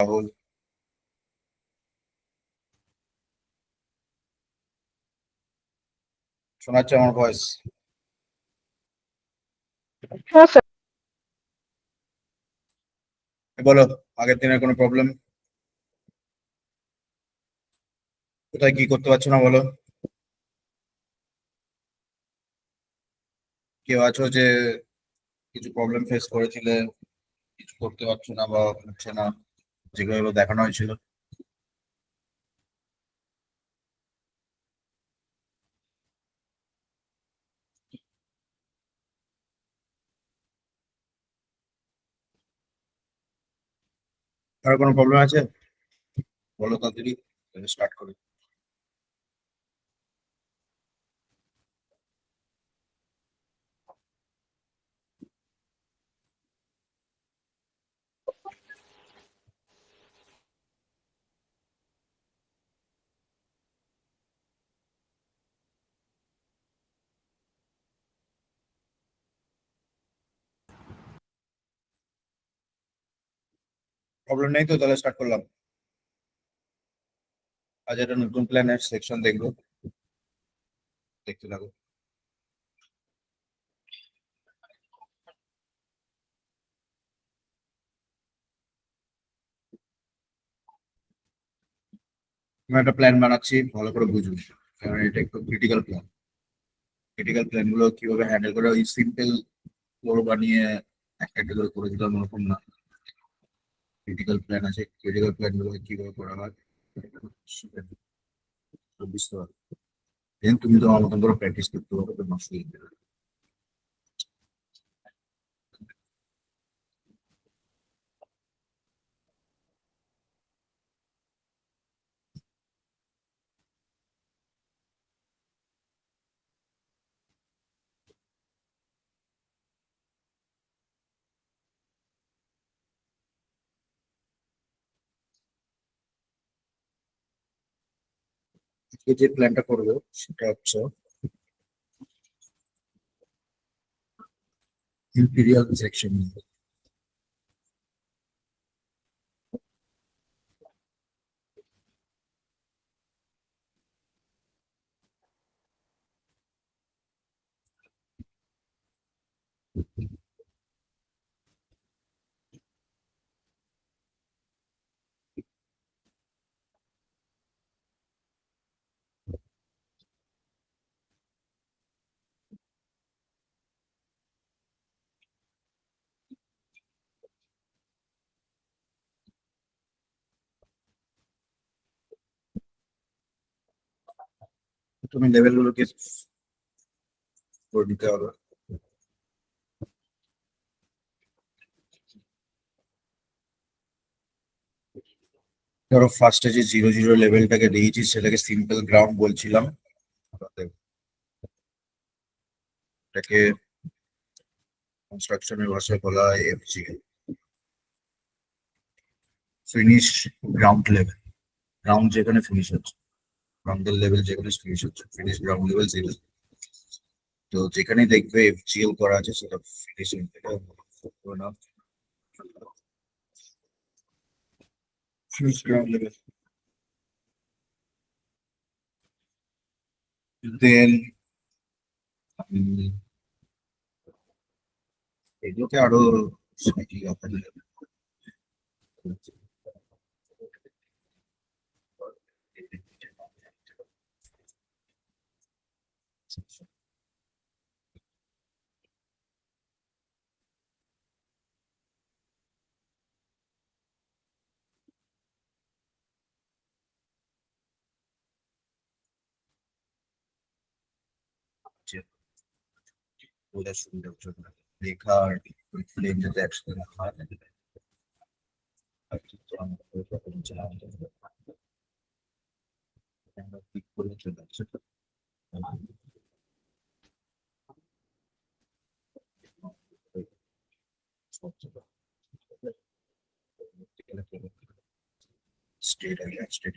রাহুল, শোনাচ্ছে আমার ভয়েস? হ্যাঁ স্যার। বলো, আগের দিনের কোনো প্রবলেম? কোথায় কি করতে পারছো না বলো? কেউ আছো যে কিছু প্রবলেম ফেস করেছিলে, কিছু করতে পারছো না বা হচ্ছে না, যেগুলো দেখানো হয়েছিল? আর কোনো প্রবলেম আছে? বলো তাড়াতাড়ি, স্টার্ট করি। প্রবলেম নেই তো, তাহলে স্টার্ট করলাম। আজ একটা নতুন প্ল্যানের সেকশন দেখবো, দেখতে থাকো। আমি একটা প্ল্যান বানাচ্ছি, ভালো করে বুঝুন, কারণ এটা একটু ক্রিটিক্যাল প্ল্যান। ক্রিটিক্যাল প্ল্যান গুলো কিভাবে হ্যান্ডেল করে, ওই সিম্পল বড় বানিয়ে একটা একটা করে করে দিলাম ওরকম না। ক্রিটিক্যাল প্ল্যান আছে, ক্রিটিক্যাল প্ল্যান গুলো কিভাবে করা হয় সেটা বুঝতে পারবে। দেন তুমি তো আমার মতন করে প্র্যাকটিস করতে পারবে, তো নষ্ট হয়ে যাবে। আজকে যে প্ল্যানটা করবো সেটা হচ্ছে ইম্পিরিয়াল সেকশন। তুমি লেভেল গুলোকে করে নিতে হবে। ধরো ফার্স্টে যে 0 0 লেভেলটাকে দিয়েছি সেটাকে সিম্পল গ্রাউন্ড বলছিলাম। এটাকে কনস্ট্রাকশনের ভাষায় বলা হয় FGL, finish ground level. Ground যেখানে ফিনিশ হচ্ছে, গ্রাউন্ডের লেভেল যেখানে ফিনিশ হচ্ছে, ফিনিশ গ্রাউন্ড লেভেল 0। তো যেখানেই দেখবে এফজিএল করা আছে সেটা ফিনিশিং, এটা ফিনিশ গ্রাউন্ড লেভেল। দেন এগুলোকে আরো slightly up and level বোঝার সুবিধার জন্য লেখা আর ফ্লেম যাতে একসাথে হয়। আর চিত্র আমাদের আমরা ক্লিক করে চলে আসছে। স্টেট স্টেট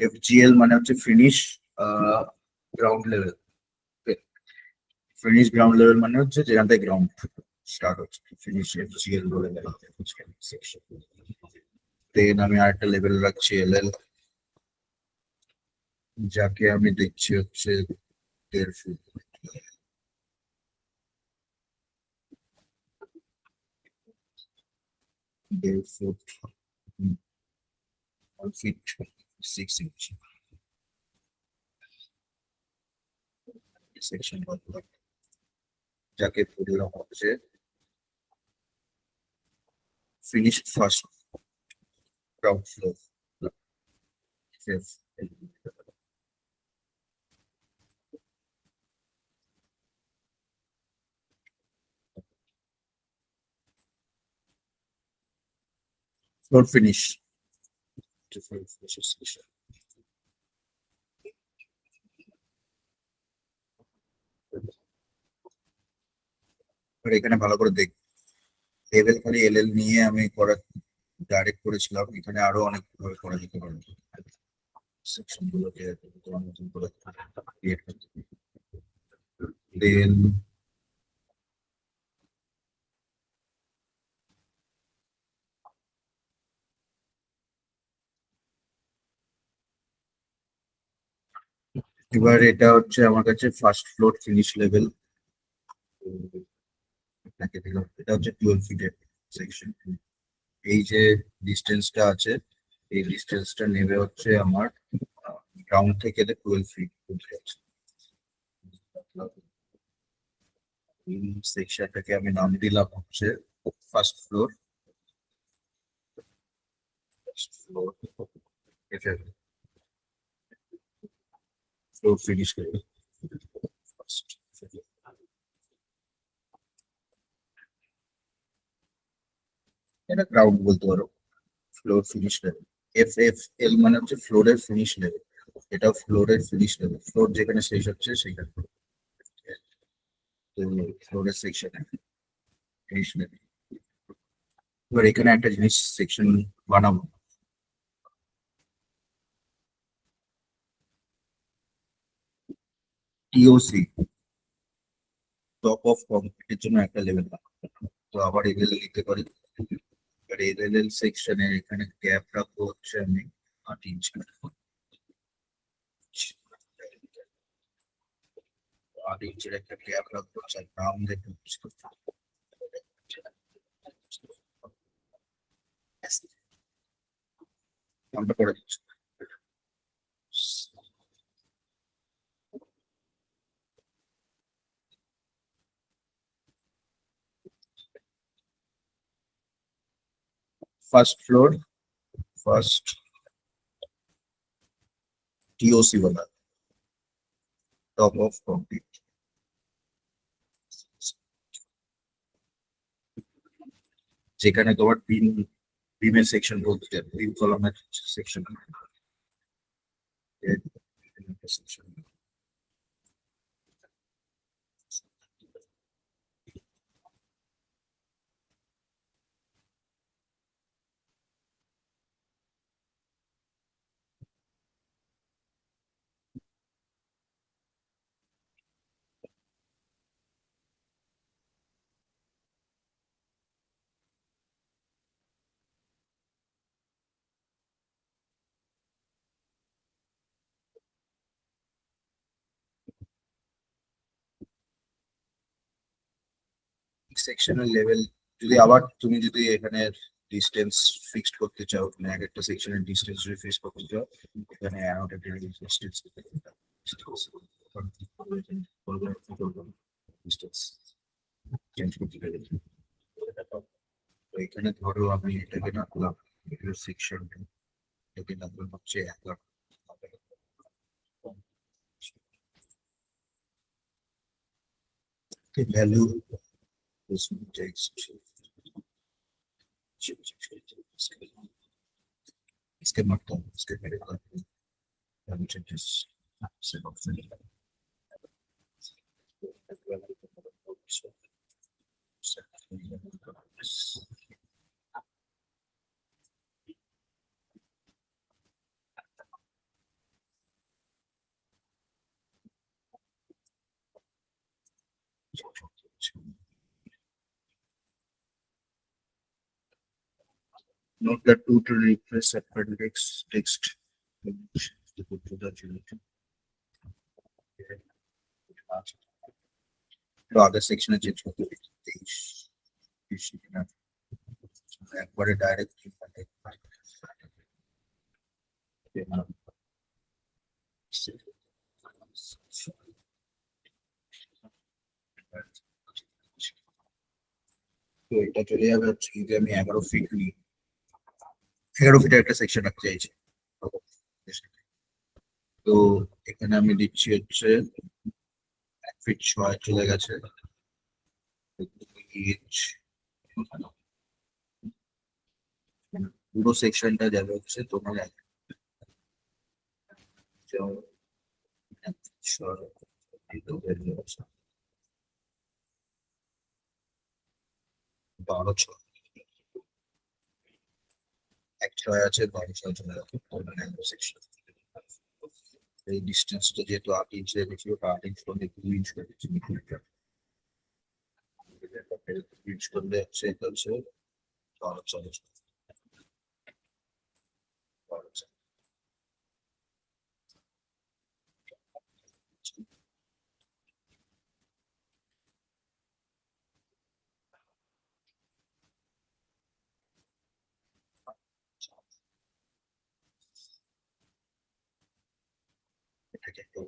এফজিএল মানে হচ্ছে finish ground level. Finish ground level মানে হচ্ছে যেখান থেকে গ্রাউন্ড স্টার্ট হচ্ছে, ফিনিশ জিএল বলে গেল সেকশন। দেন আমি আরেকটা লেভেল রাখছি এলএল, যাকে আমি দেখছি হচ্ছে 1.5 foot. 1.5 foot, 1 feet 6 inch section, যাকে বললাম হচ্ছে finish first ground floor. Floor finish, এখানে ভালো করে দেখ, লেভেল খালি এলএল নিয়ে আমি করা ডাইরেক্ট করেছিলাম, এখানে আরো অনেক ভাবে করা যেতে পারে। সেকশন গুলোকে তোমার মতন করে ক্রিয়েট করতে, দেন এবার এটা হচ্ছে আমার কাছে ফার্স্ট ফ্লোর ফিনিশ লেভেল, আপনাকে দিলাম। এটা হচ্ছে 12 ফিটের সেকশন। এই যে ডিস্টেন্সটা আছে, এই ডিস্টেন্সটা নেবে হচ্ছে আমার গ্রাউন্ড থেকে 12 ফিট আছে। এই সেকশনটাকে আমি নাম দিলাম হচ্ছে ফার্স্ট ফ্লোর। এটা ফ্লোর ফিনিশ লেভেল ফার্স্ট। এটা গ্রাউন্ড বলতে পারো, ফ্লোর ফিনিশ লেভেল। FFL মানে হচ্ছে ফ্লোরের ফিনিশ লেভেল, এটা ফ্লোরের ফিনিশ লেভেল, ফ্লোর যেখানে শেষ হচ্ছে সেখানে ফ্লোরের সেকশন ফিনিশ লেভেল। এবার এখানে একটা জিনিস সেকশন বানাবো, TOC, টপ অফ কংক্রিটের জন্য একটা লেভেল বানাবো। তো আবার এলএল লিখতে পারি, এবার এলএল সেকশনে এখানে গ্যাপ রাখবো হচ্ছে আমি 8 ইঞ্চ। 8 ইঞ্চের একটা গ্যাপ রাখবো, যার নাম দেখে বুঝতে পারবো। নামটা করে দিচ্ছি ফার্স্ট ফ্লোর, ফার্স্ট TOC বলা, টপ অফ কংক্রিট। যেখানে তোমার বিমের সেকশন বলতে চাই, বিম কলামের সেকশন সেকশন। সেকশনের লেভেল, যদি আবার তুমি যদি এখানে ডিস্টেন্স ফিক্সড করতে চাও, মানে এক একটা সেকশনের ডিস্টেন্স যদি ফিক্স করতে চাও, এখানে অ্যানোটেটেড ডিস্টেন্স ডিস্টেন্স চেঞ্জ করতে পারি। তো এখানে ধরো আমি এটাকে রাখলাম, এটার সেকশন এটাকে রাখলাম হচ্ছে 1 লাখ। ভ্যালু text, इसके मतलब इसके मेरे को I'm changes set of things. Note that to replace appendix text. তো আগের সেকশনে চেঞ্জ করতে হবে 23 একবারে ডাইরেক্ট তো এটা চলে যাবে হচ্ছে যদি আমি 11 ফিট নিই 11 ফিটের একটা সেকশন রাখতে চাইছি তো এখানে আমি দিচ্ছি হচ্ছে 1 ফিট 6 চলে গেছে পুরো সেকশনটা যাবে হচ্ছে তোমার 12 6 1 6 আছে 12 6 চলে যাবে সেকশন এই ডিস্টেন্সটা যেহেতু 8 ইঞ্চ বেশি 8 ইঞ্চ করলে 2 ইঞ্চ করে দিচ্ছি ইঞ্চ করলে হচ্ছে এটা হচ্ছে 12 এটাকে একটু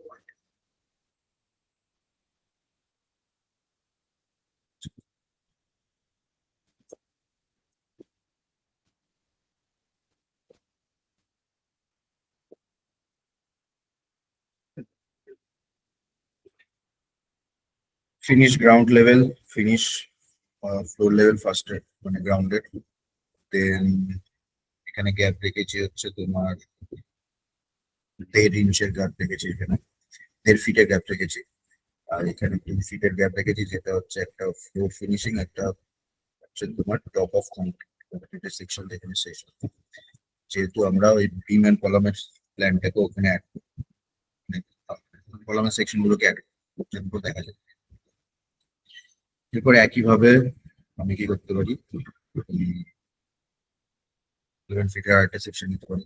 finish ground level finish floor level first মানে গ্রাউন্ডেড দেন এখানে গ্যাপ রেখেছি হচ্ছে তোমার 1.5 ইঞ্চের গ্যাপ রেখেছি এখানে 1.5 ফিটের গ্যাপ রেখেছি আর এখানে 2 ফিটের গ্যাপ রেখেছি যেটা হচ্ছে একটা ফ্লোর ফিনিশিং একটা হচ্ছে তোমার টপ অফ কংক্রিট সেকশন এখানে শেষ হবে। যেহেতু আমরা ওই বিম এন্ড কলামের প্ল্যানটাকে ওখানে অ্যাড কলামের সেকশন গুলোকে অ্যাড দেখা যায় এরপরে একইভাবে আমি কি করতে পারি 11 ফিটের আরেকটা সেকশন নিতে পারি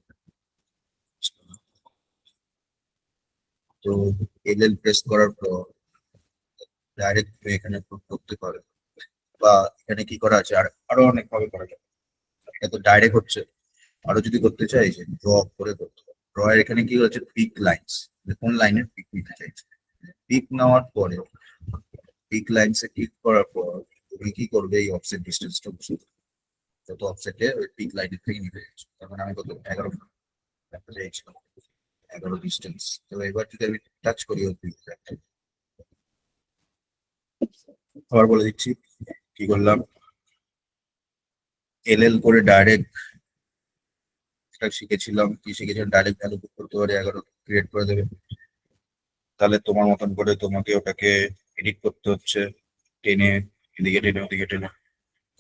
তো এল প্রেস করার পর ডাইরেক্ট এখানে put করতে পারে বা এখানে কি করা আছে আর আরো অনেক ভাবে করা যায় এটা তো ডাইরেক্ট হচ্ছে আরো যদি করতে চাই যে ড্র করে করতে হবে ড্র এর এখানে কি হচ্ছে পিক লাইনস কোন লাইনের পিক নিতে চাইছে পিক নেওয়ার পরে পিক লাইনসে ক্লিক করার পর তুমি কি করবে এই অফসেট ডিস্টেন্সটা বসে যত অফসেটে ওই পিক লাইনের থেকে নিতে চাইছো তার মানে আমি কত 11 রাখতে চাইছিলাম 11 ডিস্টেন্স তো এবার যদি আমি টাচ করি ওই পিক আবার বলে দিচ্ছি কি করলাম এল করে ডাইরেক্ট শিখেছিলাম কি শিখেছিলাম ডাইরেক্ট ভ্যালু বুক করতে পারে 11 ক্রিয়েট করে দেবে তাহলে তোমার মতন করে তোমাকে ওটাকে এডিট করতে হচ্ছে টেনে এদিকে টেনে ওদিকে টেনে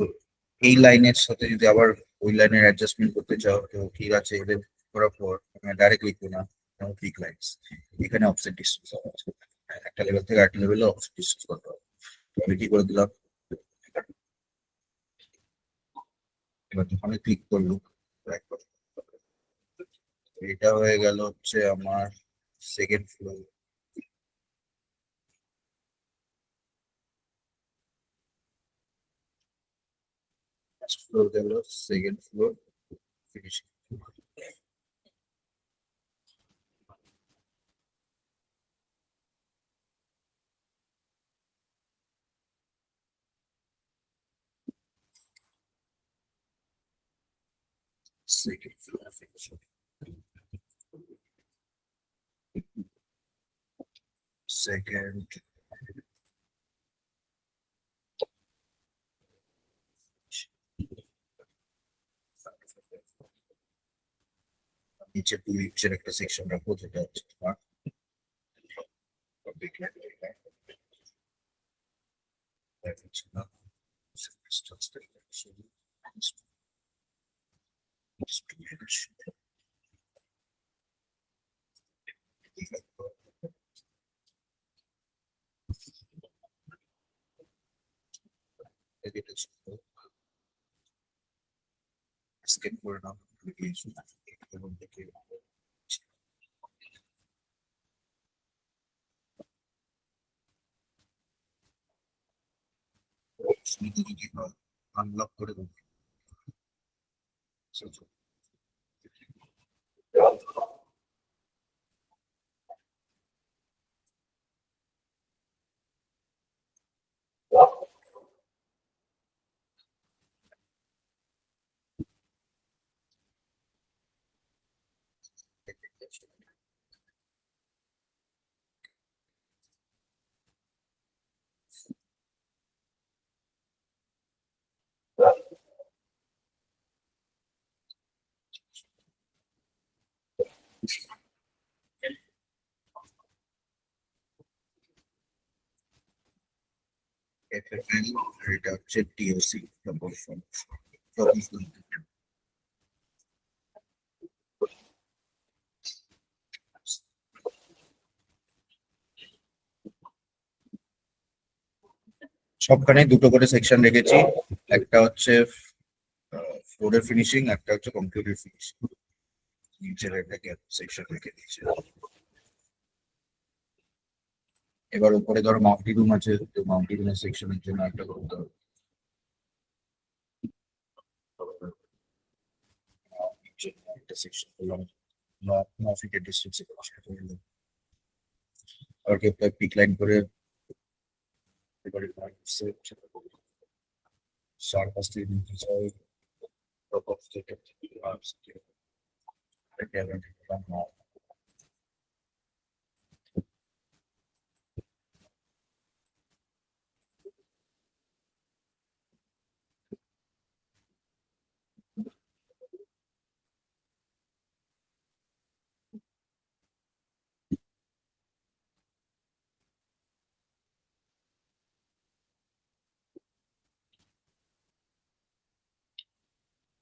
তো এই লাইনের সাথে যদি আবার ওই লাইনের অ্যাডজাস্টমেন্ট করতে চাও তো ঠিক আছে এদের করার পর ডাইরেক্ট লিখবো না পিক লাইনস এখানে অফসেট ডিস্টেন্স একটা লেভেল থেকে আরেকটা লেভেলে অফসেট ডিস্টেন্স করতে হবে তো আমি কি করে দিলাম এবার যখন ক্লিক করলো এটা হয়ে গেল হচ্ছে আমার সেকেন্ড ফ্লোর ফ্লোর গেল second floor finishing second floor finishing second নিচে 2 ইঞ্চের একটা সেকশন রাখবো যেটা হচ্ছে তোমার public library that is not scan করে নাও এবং দেখে যদি আনলক করে দেবো। FFL আর এটা হচ্ছে TOC নম্বর ফোন। সবখানে দুটো করে সেকশন রেখেছি, একটা হচ্ছে ফ্লোরের ফিনিশিং, একটা হচ্ছে কংক্রিটের ফিনিশিং। নিচের একটা গ্যাপ সেকশন রেখে দিয়েছি। এবার উপরে ধরো মাল্টি রুম আছে, তো মাল্টি রুমের সেকশনের জন্য একটা করতে হবে। একটা সেকশন করলাম 9 ফিটের ডিস্টেন্সে, আর একটা পিক লাইন করে এবারে সার্কাস দিয়ে নিতে চাই টপ অফ থেকে আর্টস থেকে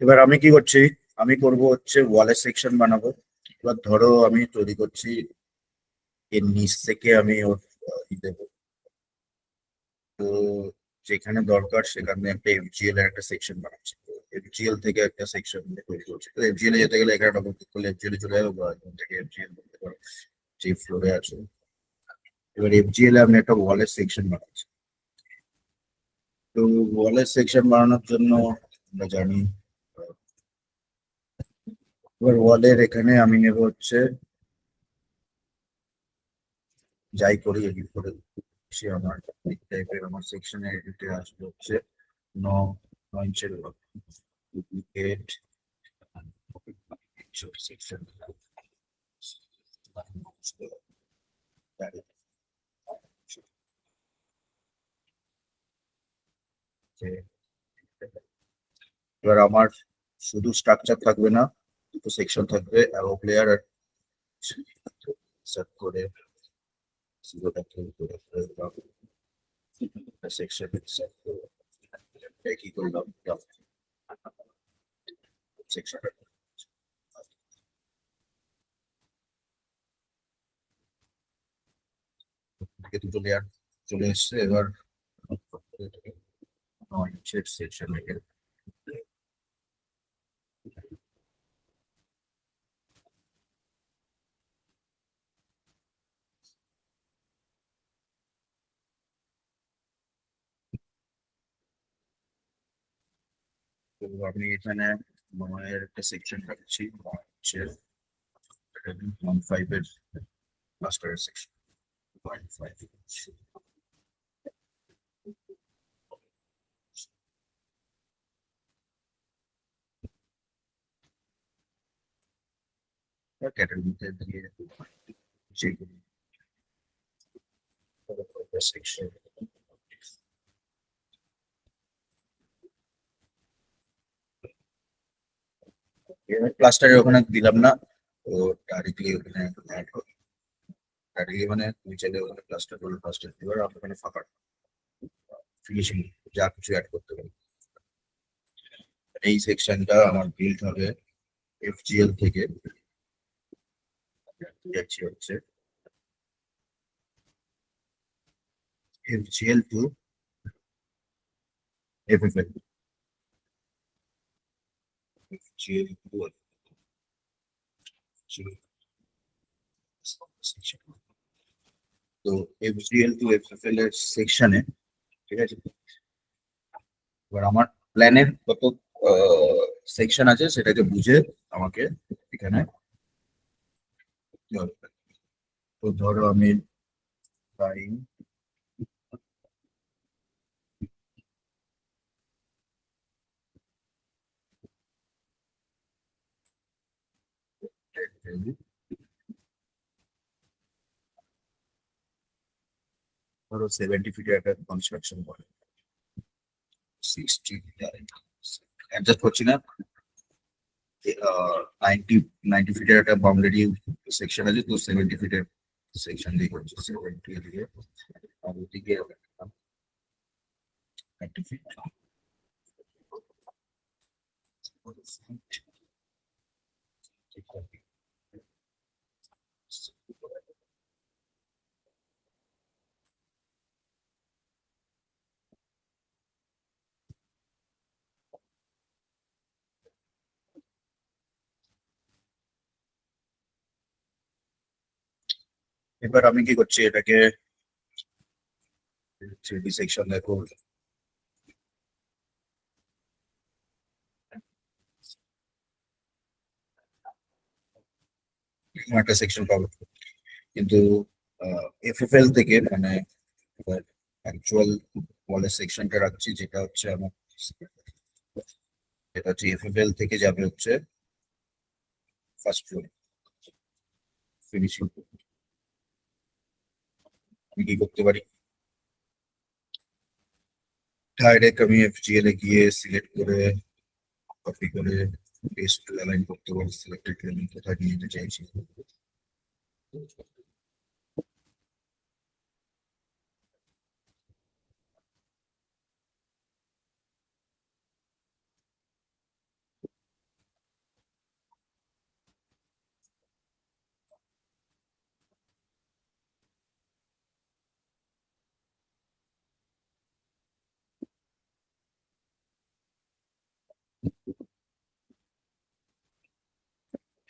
এবার আমি কি করছি, আমি করব হচ্ছে ওয়ালের সেকশন বানাবো। এবার ধরো আমি তৈরি করছি, এর নিচ থেকে আমি ওর দেবো, তো যেখানে দরকার সেখানে একটা FGL এর একটা সেকশন বানাচ্ছি। FGL থেকে একটা সেকশন তৈরি করছি, তো FGL এ যেতে গেলে এখানে ডবল ক্লিক করলে FGL এ চলে যাবে, বা এখান থেকে FGL করতে পারো যে ফ্লোরে আছে। এবার FGL এ আমি একটা ওয়ালের সেকশন বানাচ্ছি। তো ওয়ালের সেকশন বানানোর জন্য আমরা জানি, এবার ওয়ালের এখানে আমি নেব হচ্ছে, যাই করি এডিট করে সে আমার টাইপের আমার সেকশনে এডিটে আসবে হচ্ছে 9 ইঞ্চের ডুপ্লিকেট সেকশন। এবার আমার শুধু স্ট্রাকচার থাকবে না, দুটো সেকশন থাকবে, অ্যারো প্লেয়ার আর সেট করে জিরোটা তৈরি করে সেকশন সেট করে কি করলাম সেকশন থেকে দুটো লেয়ার চলে এসছে। এবার সেকশন রেখে তো আমি এখানে মনের একটা সেকশন রাখছি, হচ্ছে 1.5 এর মাস্টারের সেকশন 0.5। ক্যাটাগরিতে দিয়ে যেগুলো সেকশন প্লাস্টারের ওখানে দিলাম না, তো ডাইরেক্টলি ওখানে অ্যাড হবে। ডাইরেক্টলি মানে তুমি চাইলে ওখানে প্লাস্টার করলে প্লাস্টার এবার আপনি ওখানে ফাঁকা ফিনিশিং যা কিছু অ্যাড করতে পারি। এই সেকশনটা আমার বিল্ড হবে FGL থেকে, যাচ্ছি হচ্ছে FGL টু FFL। FGL2 তো FGL2 FFL এর সেকশনে, ঠিক আছে, এবার আমার প্ল্যানের কত সেকশন আছে সেটাকে বুঝে আমাকে এখানে কি হবে। তো ধরো আমি টাইম ধরো 70 ফিটের একটা কনস্ট্রাকশন করে 60 অ্যাডজাস্ট করছি না, 90 ফিটের একটা বাউন্ডারি সেকশন আছে, তো 70 ফিটের সেকশন দিয়ে করছি 70 দিয়ে, আর ওদিকে 90 ফিট। এবার আমি কি করছি, এটাকে 3D সেকশন দেখো, একটা সেকশন পাবো, কিন্তু এফএফএল থেকে মানে অ্যাকচুয়াল ওয়ালের সেকশনটা রাখছি, যেটা হচ্ছে আমার, যেটা হচ্ছে এফএফএল থেকে যাবে হচ্ছে ফার্স্ট ফ্লোর ফিনিশিং। আমি কি করতে পারি, ডাইরেক্ট আমি এফজিএল এ গিয়ে সিলেক্ট করে কপি করে পেস্ট অ্যালাইন করতে পারি, সিলেক্টেড আমি কোথায় নিয়ে যেতে চাইছি।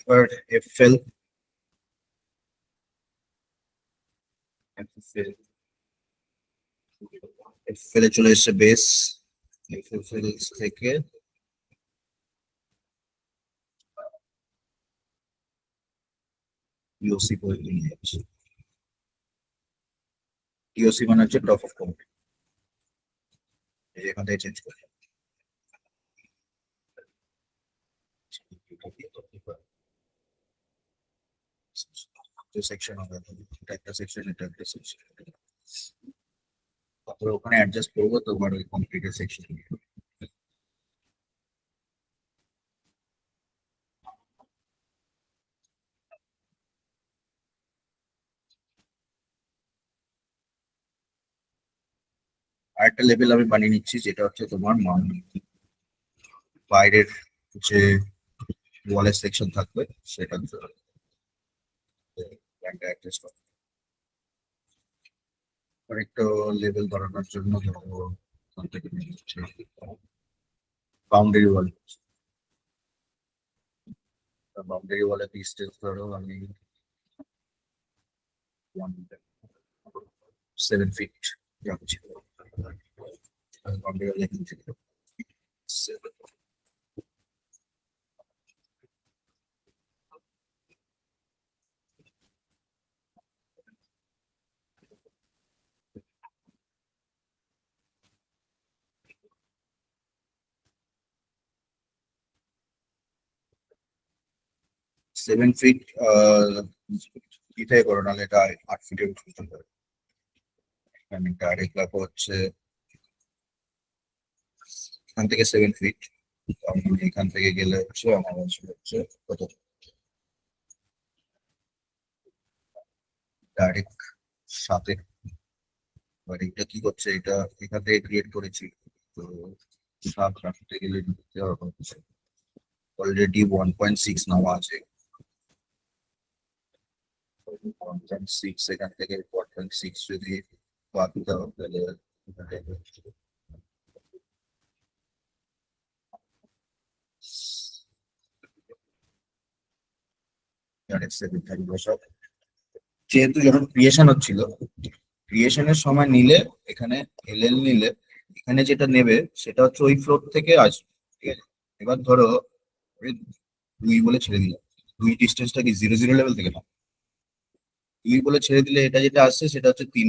এবার এফএল এফএল এফএল এ চলে এসেছে বেস, এফএল থেকে ইওসি পর্যন্ত নিয়ে যাচ্ছে। ইওসি মানে হচ্ছে টপ অফ কমপ্লিট, এখান থেকে চেঞ্জ করে সেকশন হবে, এটা একটা সেকশন, এটা একটা সেকশন, তারপরে ওখানে অ্যাডজাস্ট করবো তোমার ওই কমপ্লিটের সেকশন। আরেকটা লেভেল আমি বানিয়ে নিচ্ছি, যেটা হচ্ছে তোমার বাইরের যে ওয়ালের সেকশন থাকবে সেটা অ্যাডজাস্ট করবো। আরেকটা লেভেল বাড়ানোর জন্য ধরো বাউন্ডারি ওয়াল, বাউন্ডারি ওয়ালের ডিস্টেন্স ধরো আমি 7 ফিট রাখছি, বাউন্ডারি ওয়াল এখান থেকে 7 ফিট এটাই করো, নাহলে এটা 8 ফিটের উঠতে পারে। আমি ডাইরেক্ট রাখবো হচ্ছে এখান থেকে 7 ফিট, আমি এখান থেকে গেলে হচ্ছে আমার আসলে হচ্ছে কত, ডাইরেক্ট 7-এ। এবার এটা কি করছে, এটা এখান থেকে ক্রিয়েট করেছি, তো 7 রাখতে গেলে নিতে হবে হচ্ছে অলরেডি 1.6 নেওয়া আছে, 1.6 এখান থেকে 1.6 যদি বাদ দাও তাহলে যেহেতু যখন ক্রিয়েশন হচ্ছিল, ক্রিয়েশনের সময় নিলে এখানে এলএল নিলে এখানে যেটা নেবে সেটা হচ্ছে ওই ফ্লোর থেকে আসবে, ঠিক আছে। এবার ধরো ওই দুই বলে ছেড়ে দিলাম, দুই ডিস্টেন্সটা কি 0 0 লেভেল থেকে না, দুই বলে ছেড়ে দিলে এটা যেটা আসছে সেটা হচ্ছে 3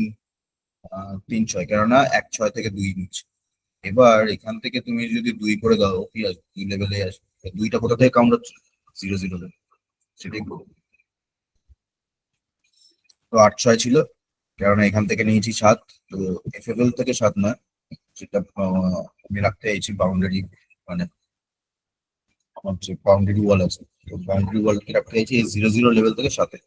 3 6, কেননা 1 6 থেকে 2 নিচ্ছে। এবার এখান থেকে তুমি যদি 2 করে দাও কি আসবে, 2 লেভেলে আসবে। দুইটা কোথা থেকে কাউন্ট হচ্ছে? 0 0 লেভেল, সেটাই করবো। তো 8 6 ছিল, কারণ এখান থেকে নিয়েছি 7। তো এফএফএল থেকে 7 নয়, যেটা আমি রাখতে চাইছি বাউন্ডারি, মানে আমার যে বাউন্ডারি ওয়াল আছে, তো বাউন্ডারি ওয়াল রাখতে চাইছি এই 0 0 লেভেল থেকে 7-এ।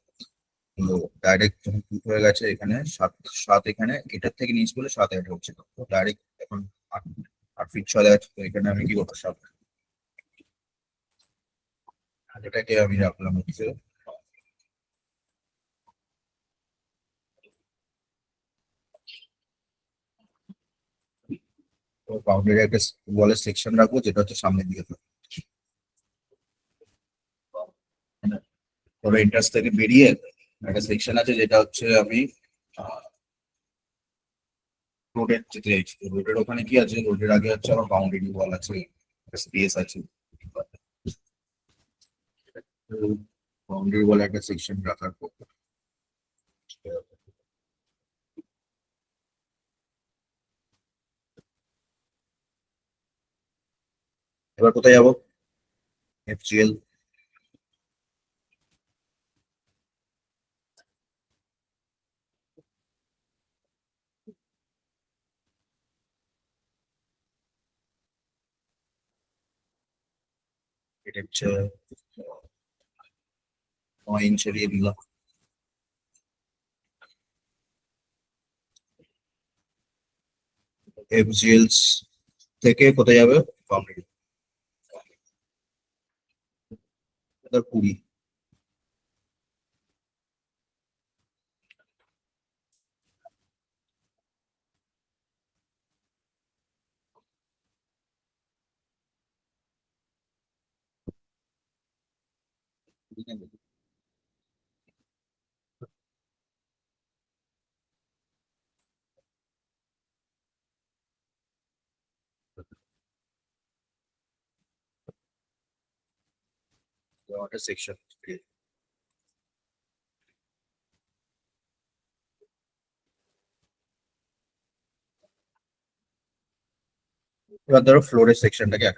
তো ডাইরেক্ট যখন ক্লিক হয়ে গেছে এখানে 7 7, এখানে এটার থেকে নিচ বলে 7 এটা হচ্ছে, তো ডাইরেক্ট এখন 8 8 ফিট চলে যাচ্ছে। তো এখানে আমি কি করবো, 7 এটাকে আমি রাখলাম হচ্ছে। তো বাউন্ডারি একটা ওয়ালের সেকশন রাখবো যেটা হচ্ছে সামনের দিকে থাকবে। তবে ইন্টারেস্ট থেকে বেরিয়ে একটা সেকশন আছে যেটা হচ্ছে আমি রোডের যেতে চাইছি। তো রোডের ওখানে কি আছে, রোডের আগে হচ্ছে আমার বাউন্ডারি ওয়াল আছে, স্পেস আছে। বাউন্ডারি ওয়াল একটা সেকশন রাখার পর এবার কোথায় যাবো? এফজিএল। এটা হচ্ছে 9 ইঞ্চ এরিয়া দিলাম। এফজিএলস থেকে কোথায় যাবে? বাউন্ডারি 20। একটা সেকশন। এবার ধরো ফ্লোরের সেকশনটাকে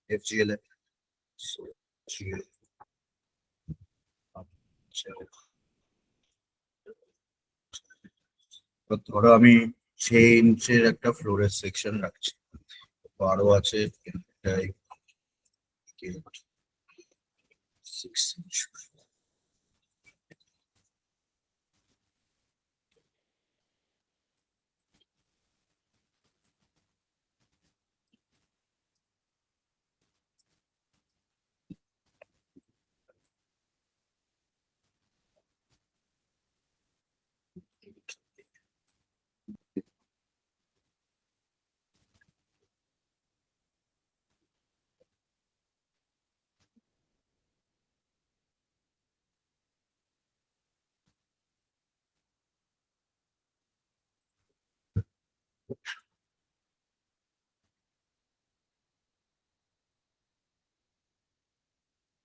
এফজিএল এ। ধরো আমি 6 ইঞ্চের একটা ফ্লোরের সেকশন রাখছি, আরো আছে এটাই 6 ইঞ্চ।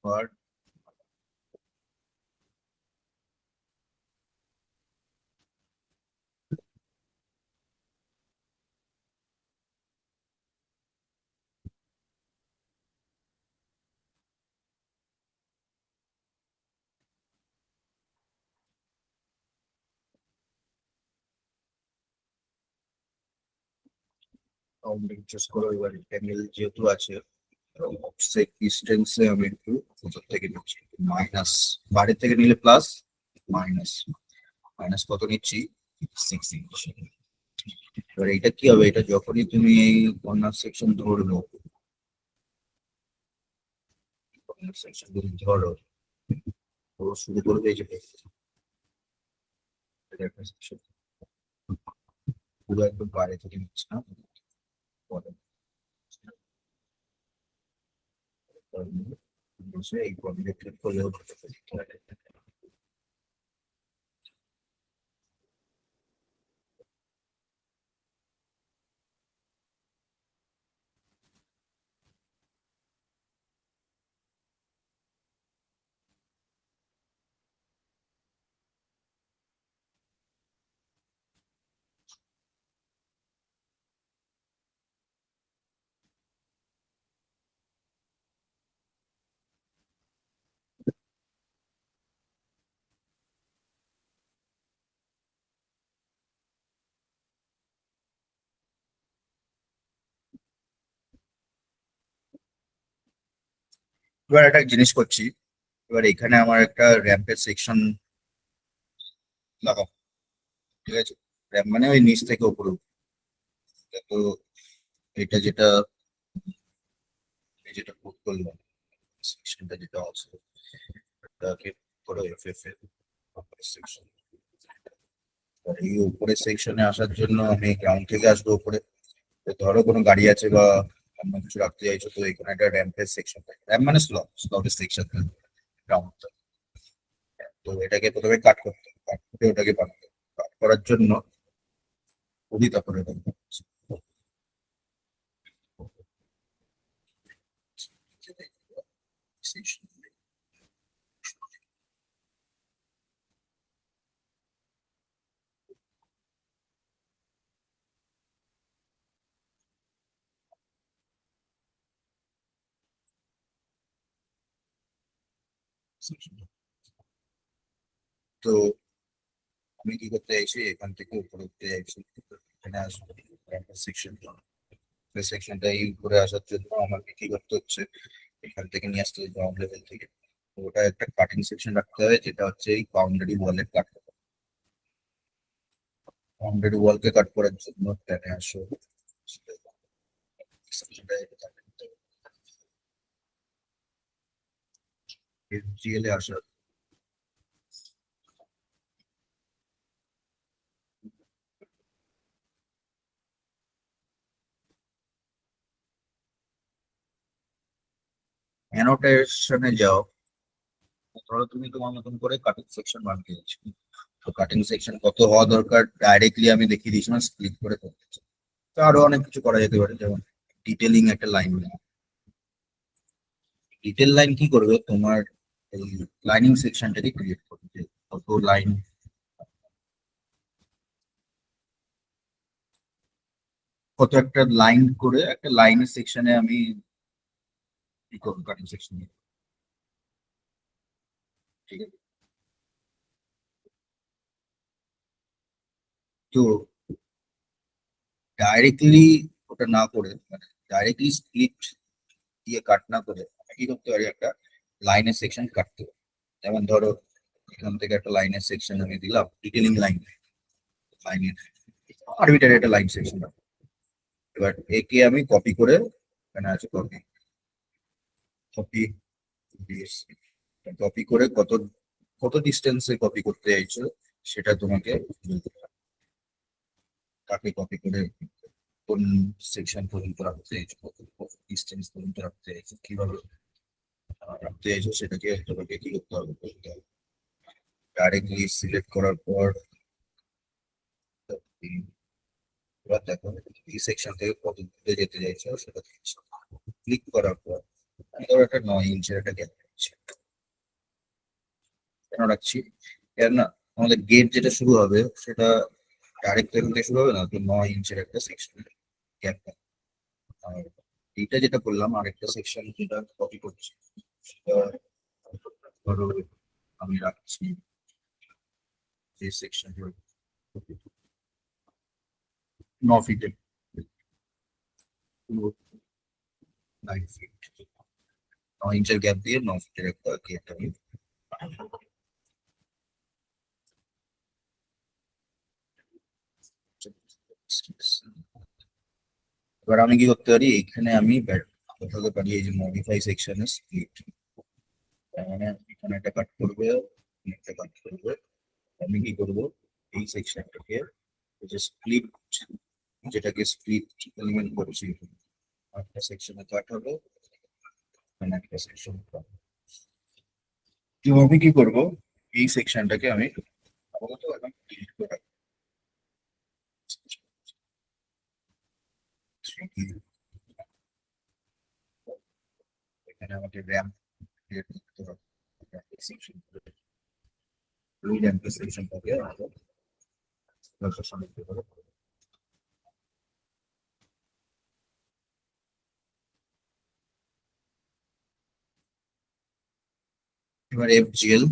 আর চুজ করো। এবার রেক্টাঙ্গেল যেহেতু আছে, অফসেট ডিস্টেন্সে আমি একটু উপর থেকে নিচ্ছি মাইনাস, বাইরের থেকে নিলে প্লাস, মাইনাস মাইনাস কত নিচ্ছি? 6 ইঞ্চ। এবার এটা কি হবে, এটা যখনই তুমি এই কর্নার সেকশন ধরবো, কর্নার সেকশন যদি ধরো, ও শুরু করবে এই যে একটা section। পুরো একদম বাইরে থেকে নিচ্ছে না পরে বসে এই প্রজেক্ট করলেও এবার একটা জিনিস করছি। এবার এখানে আমার একটা র্যাম্পের সেকশন লাগাবো, ঠিক আছে? র্যাম্প মানে ওই নিচ থেকে উপরে উঠবে। তো এটা যেটা এই যেটা কোড করলাম, সেকশনটা যেটা আছে এটাকে করে এফএফ এর সেকশন। এই উপরের সেকশনে আসার জন্য আমি গ্রাউন্ড থেকে আসবো উপরে। তো ধরো কোনো গাড়ি আছে বা অন্য কিছু রাখতে চাইছো, তো এখানে একটা র্যাম্পের সেকশন থাকে। র্যাম্প মানে স্লটের সেকশন থাকে গ্রাউন্ড। তো এটাকে প্রথমে কাট করতে হবে, কাট করে ওটাকে বানাতে হবে। কাট করার জন্য খুবই তারপরে তো আমি কি করতে চাইছি, এখান থেকে উপরে উঠতে চাইছি। এখানে আসবো সেকশন, সেকশনটা এই উপরে আসার জন্য আমাকে কি করতে হচ্ছে, এখান থেকে নিয়ে আসতে হবে গ্রাউন্ড লেভেল থেকে। তো ওটা একটা কাটিং সেকশন রাখতে হবে, যেটা হচ্ছে এই বাউন্ডারি ওয়ালের কাট। বাউন্ডারি ওয়ালকে কাট করার জন্য টেনে আসো জিএল এ আসা। অ্যানোটেশনে যাও। ধরো তুমি তোমার মতন করে কাটিং সেকশন বানিয়ে দিচ্ছি। তো কাটিং সেকশন কত হওয়া দরকার ডাইরেক্টলি আমি দেখিয়ে দিয়েছি না, স্প্লিট করে করতে চাই। তো আরো অনেক কিছু করা যেতে পারে, যেমন ডিটেলিং একটা লাইন। ডিটেল লাইন কি করবে, তোমার এই লাইনিং সেকশনটাকে ক্রিয়েট করবে যে কত লাইন, কত একটা লাইন করে একটা লাইনের সেকশনে আমি কি করবো, কাটিং সেকশন। ঠিক আছে। তো ডাইরেক্টলি ওটা না করে, মানে ডাইরেক্টলি স্প্লিট দিয়ে কাট না করে আমি কি করতে পারি, একটা লাইনের সেকশন কাটতে পারি। যেমন ধরো এখান থেকে একটা লাইনের সেকশন আমি দিলাম, ডিটেলিং লাইন, লাইনের আরবিটারি একটা লাইন সেকশন। এবার একে আমি কপি করে, এখানে আছে কপি, কপি কপি করে কত কত ডিস্টেন্সে কপি করতে চাইছো সেটা তোমাকে বলতে হবে। কাকে কপি করে কোন সেকশন পর্যন্ত রাখতে চাইছো, কত ডিস্টেন্স পর্যন্ত রাখতে চাইছো, কিভাবে রাখতে চাইছো, সেটাকে তোমাকে কি করতে হবে, বলতে হবে। ডাইরেক্টলি সিলেক্ট করার পর এবার দেখো এই সেকশন থেকে কত দূরে যেতে চাইছো সেটা ক্লিক করার পর আমি ধরো একটা 9 ইঞ্চের একটা গ্যাপ রাখছি। কেন রাখছি, কেন না, আমাদের গেট যেটা শুরু হবে সেটা ডাইরেক্ট এখান থেকে শুরু হবে না, তো 9 ইঞ্চের একটা সেকশন গ্যাপ। আর এইটা যেটা করলাম আরেকটা সেকশন যেটা কপি করছি, সেটা ধরো আমি রাখছি যে সেকশন 9 ফিটের, 9 ফিট, 9 ইঞ্চের গ্যাপ দিয়ে 9 ফিটের একটা গেট আমি। এবার আমি কি করতে পারি, এখানে আমি কোথাও পারি এই যে মডিফাই সেকশনে স্প্লিট, মানে এখানে একটা কাট করবে, এখানে একটা কাট করবে। আমি কি করবো, এই সেকশনটাকে যে স্প্লিট যেটাকে স্প্লিট এলিমেন্ট করছি, একটা সেকশনে কাট হবে, একটা সেকশন। তো আমি কি করব, এই সেকশনটাকে আমি আপাতত এখন ডিলিট করে রাখবো। এখানে আমাকে র্যাম ক্রিয়েট করতে হবে, সেকশন ওই র্যাম সেকশনটাকে আমাদের সমৃদ্ধ করে। এবার FGL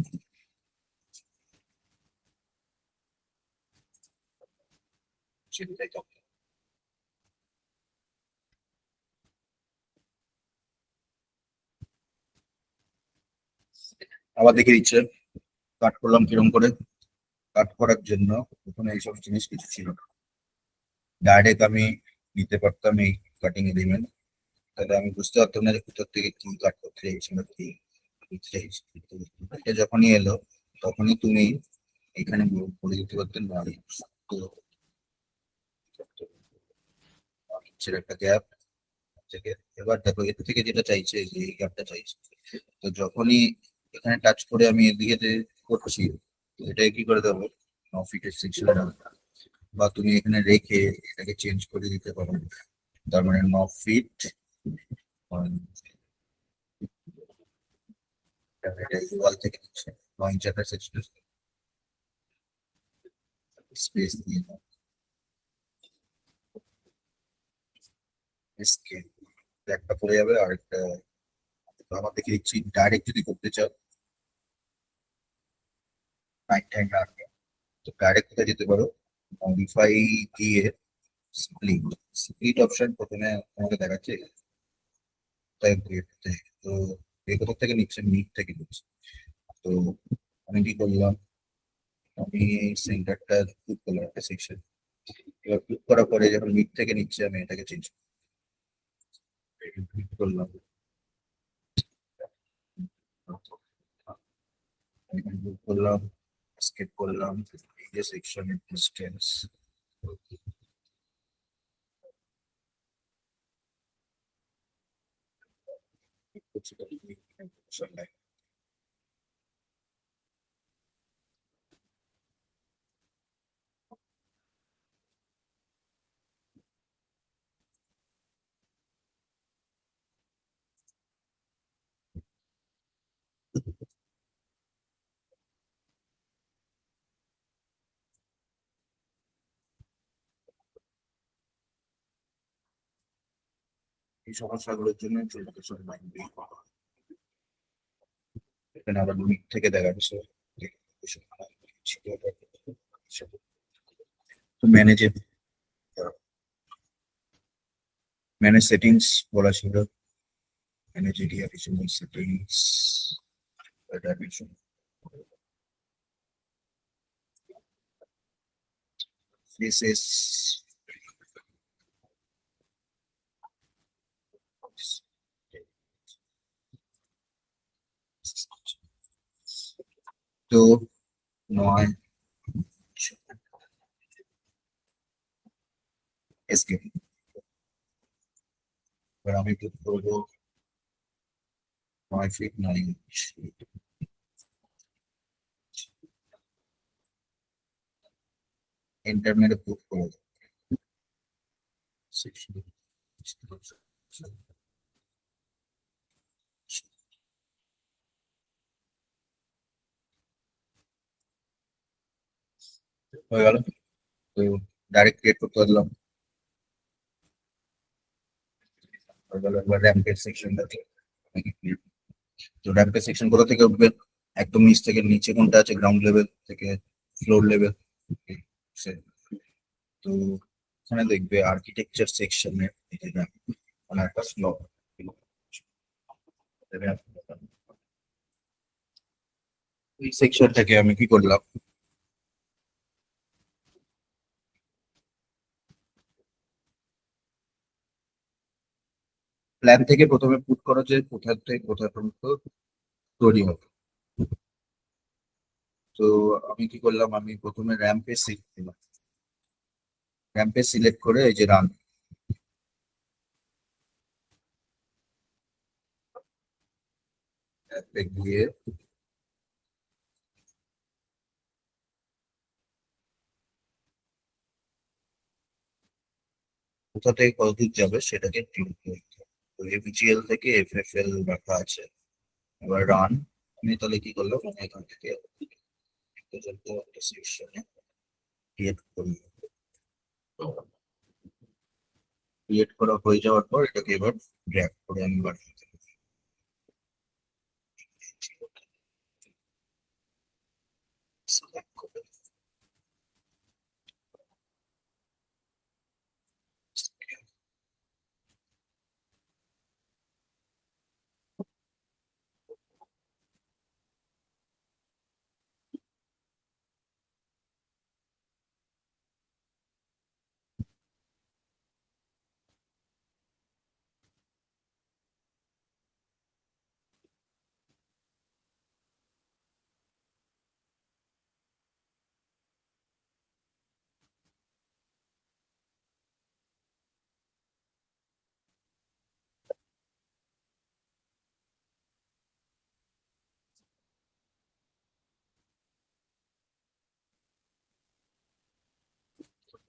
আবার দেখে দিচ্ছে কাট করলাম কিরকম করে। কাট করার জন্য ওখানে এইসব জিনিস কিছু ছিল না, ডাইরেক্ট আমি নিতে পারতাম এই কাটিং এলিমেন্ট, তাহলে আমি বুঝতে পারতাম না যে কোথা থেকে কি কাট করতে চাইছি বা কি দিতে চাইছি। তো এটা যখনই এলো তখনই তুমি এখানে বলে দিতে পারতেন না, তো নিচের একটা গ্যাপ থেকে। এবার দেখো এর থেকে যেটা চাইছে যে এই গ্যাপটা চাইছে, তো যখনই এখানে টাচ করে আমি এদিকে যে করছি, তো এটাকে কি করে দেবো, ফিটের সেকশন, বা তুমি এখানে রেখে এটাকে চেঞ্জ করে দিতে পারো। তার মানে ফিট এটা ওয়াল থেকে নিচ্ছে 9 চাকার সেকশন স্পেস দিয়ে দাও, স্কেল একটা পড়ে যাবে আর একটা। আমার দেখে দিচ্ছি ডাইরেক্ট যদি করতে চাও নাইট টাইম রাখবে, তো ডাইরেক্ট কোথায় যেতে পারো, মডিফাই গিয়ে স্প্লিট, স্প্লিট অপশন প্রথমে আমাকে দেখাচ্ছে, তাই create করতে হয়। তো এই কোথা থেকে নিচ্ছে, মিড থেকে নিচ্ছে। তো আমি কি করলাম, আমি সেন্টারটা ক্লিক করলাম একটা সেকশন, এবার ক্লিক করার পরে যখন মিড থেকে নিচ্ছে আমি এটাকে চেঞ্জ করলাম, এখানে ক্লিক করলাম, স্কেপ করলাম, এই যে সেকশনের ডিস্টেন্স এই সমস্যাগুলোর জন্য চুলকেশন লাইন দিয়ে করা হয়। এখানে আবার মিড থেকে দেখা যাচ্ছে তো ম্যানেজ সেটিংস বলা ছিল, ম্যানেজ এরিয়া পিছনে সেটিংস ডাইমেনশন, ফেসেস, তো 9 এসকে। এবার আমি ক্লিক করবো 9 ফিট 9 ইঞ্চ, এন্টার মেরে পুট করে দেবো। হয়ে গেল, তো ডাইরেক্ট ক্রিয়েট করতে পারলাম। হয়ে গেল, এবার র্যাম্পের সেকশনটাকে তো র্যাম্পের সেকশন কোথা থেকে উঠবে, একদম নিচ থেকে নিচে কোনটা আছে, গ্রাউন্ড লেভেল থেকে ফ্লোর লেভেল। তো এখানে দেখবে আর্কিটেকচার সেকশনে মানে একটা স্লট, এই সেকশনটাকে আমি কি করলাম, প্ল্যান থেকে প্রথমে পুট করো যে কোথা থেকে কোথা পর্যন্ত তৈরি হবে। তো আমি কি করলাম, আমি প্রথমে র্যাম্পে শিফট দিলাম, র্যাম্পে সিলেক্ট করে এই যে রান, র্যাম্পে গিয়ে কোথা থেকে কতদূর যাবে সেটাকে টিউন করতে হবে। তো এফজিএল থেকে এফএফএল রাখা আছে। এবার রান, আমি তাহলে কি করলাম, আমি এখান থেকে পর্যন্ত একটা সেকশনে ক্রিয়েট করলাম। ক্রিয়েট করা হয়ে যাওয়ার পর এটাকে এবার ড্র্যাগ করে আমি বাড়ি select করে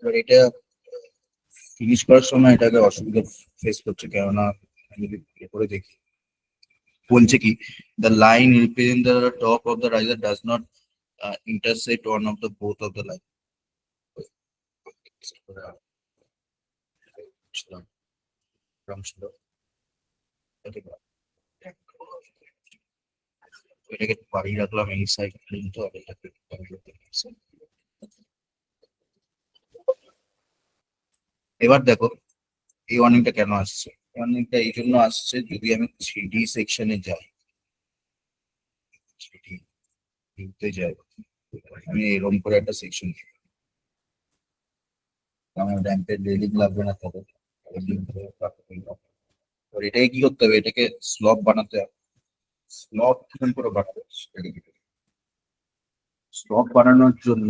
এবার এটা ফিনিশ করার সময় এটাকে অসুবিধা ফেস করছে, কেননা আমি যদি ইয়ে করে দেখি, বলছে কি, the line represent the top of the raiser does not intersect one of the both of the line. এটাকে বাড়িয়ে রাখলাম এই সাইড পর্যন্ত, আর এটাকে এবার দেখো এই ওয়ার্নিংটা কেন আসছে। ওয়ার্নিংটা এই জন্য আসছে, যদি আমি 3D সেকশনে যাই, 3D ভিউতে যাই, আমি এরকম করে একটা সেকশন, আমার র্যাম্পের রেলিং লাগবে না তবে এটাকে কি করতে হবে, এটাকে স্লপ বানাতে হবে। স্লপ কিরকম করে বানাবে সেটাকে, স্লপ বানানোর জন্য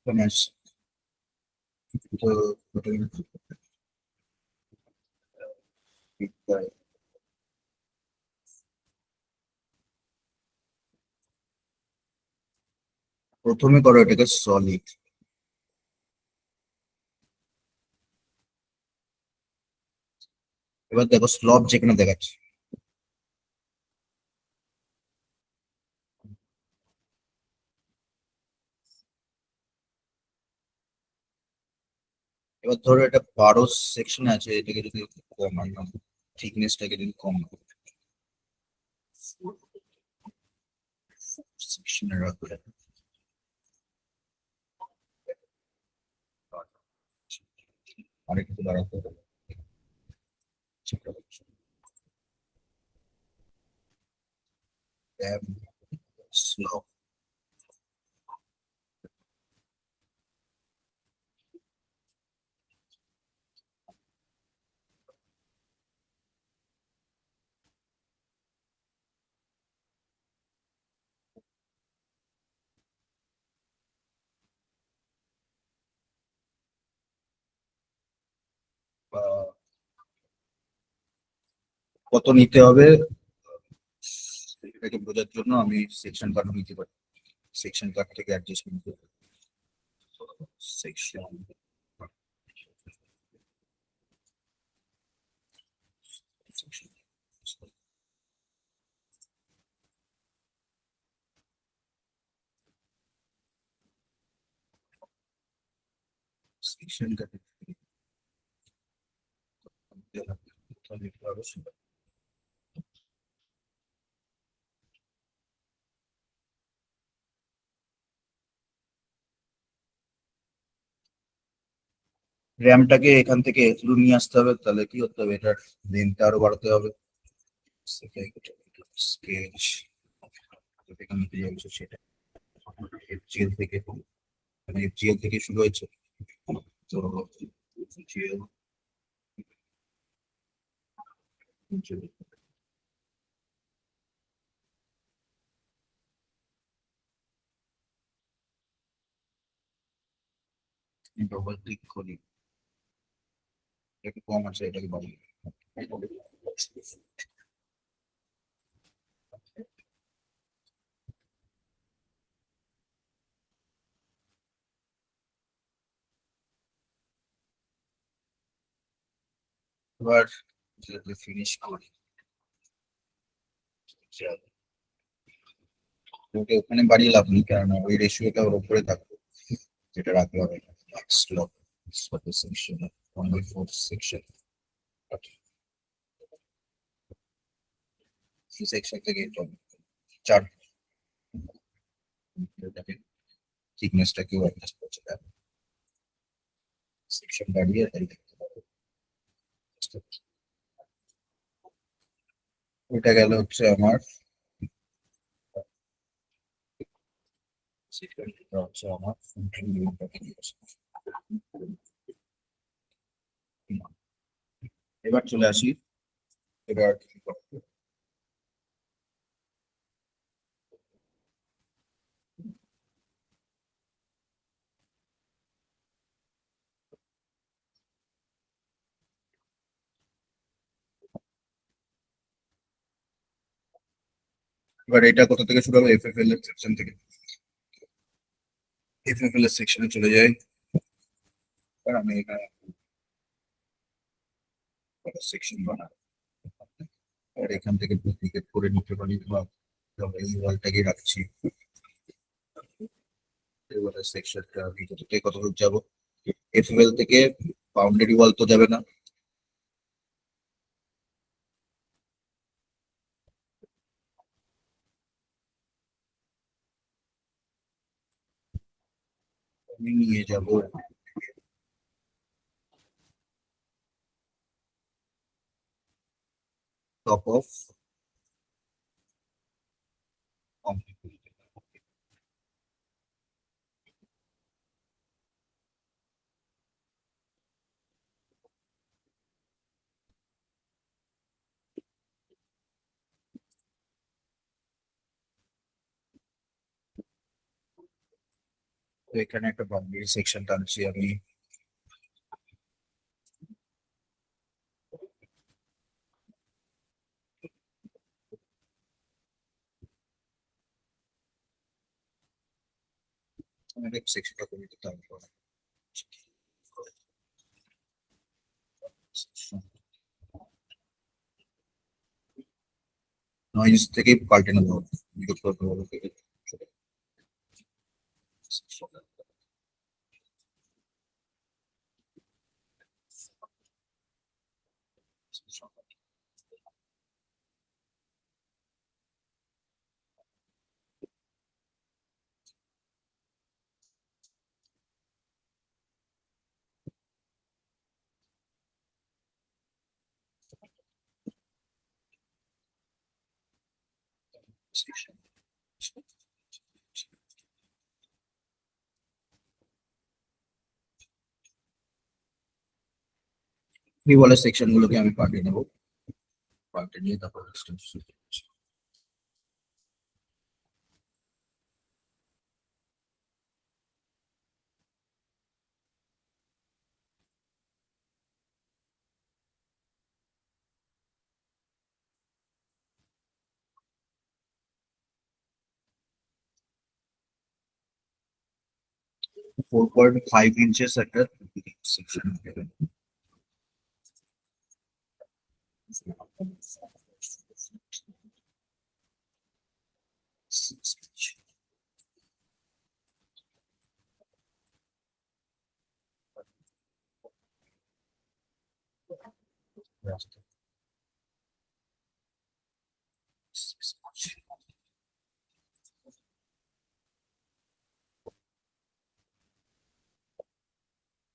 এখানে আসছে। তো প্রথমে করো এটাকে সলিড। এবার দেখো স্লপ যেখানে দেখাচ্ছে, এবার ধরো এটা 12 সেকশন আছে, এটাকে যদি কমাই, থিকনেসটাকে যদি কম সেকশনে রাখবে, আরেকটু বাড়াতে হবে। স্লপ কত নিতে হবে এটাকে বোঝার জন্য আমি সেকশন কার্ড নিতে পারি, সেকশন কার্ড থেকে অ্যাডজাস্টমেন্ট করবো। সেকশন সেকশন কার্ড র্যামটাকে এখান থেকে একটু নিয়ে আসতে হবে, তাহলে কি করতে হবে, এটার লেন্থটা আরো বাড়াতে হবে। স্কেচ এখান থেকে যাচ্ছে সেটা এফজিএল থেকে, মানে এফজিএল থেকে শুরু হয়েছে। তো এফজিএল ডবল ক্লিক করি, একটু কম আছে, এটাকে বাড়িয়ে এবার ফিনিশ করি। ওকে ওখানে বাড়িয়ে লাভ নেই, কেননা ওই রেশিওটা ওর উপরে থাকবে, যেটা রাখলে হবে না। স্লপ সেকশন 1/4 সেকশন, সেকশন থেকে চার থিকনেসটা কেউ অ্যাডজাস্ট করছে না, সেকশন বাড়িয়ে তাই দেখতে পাবো। ওইটা গেল হচ্ছে আমার, এটা হচ্ছে আমার ফ্রন্টাল ভিউটা কি আছে। এবার চলে আসি, এবার কি করবো? এবার এটা কোথা থেকে শুরু হবে? এফএফএল এর সেকশন থেকে। এফএফএল এর সেকশনে চলে যাই। আর আমি এখানে সেকশন বানাবো, আর এখান থেকে ডুপ্লিকেট করে নিতে পারি, বা ধরো এই ওয়ালটাকে রাখছি। এবারে সেকশনটা ভিতর থেকে কত দূর যাবো? এফএফএল থেকে বাউন্ডারি ওয়াল তো যাবে না, আমি নিয়ে যাব টপ অফ কমপ্লিট। তো এখানে একটা বাউন্ডারি সেকশন টানছি আমি। আমি সেকশনটা করে দিতে হবে। নয়েজ থেকে পাল্টে নেবো, বিরক্ত করতে হবে। এই বলে সেকশন গুলোকে আমি পাল্টে নেবো, পাল্টে নিয়ে তারপর 4.5 ইঞ্চেস একটা সেকশন।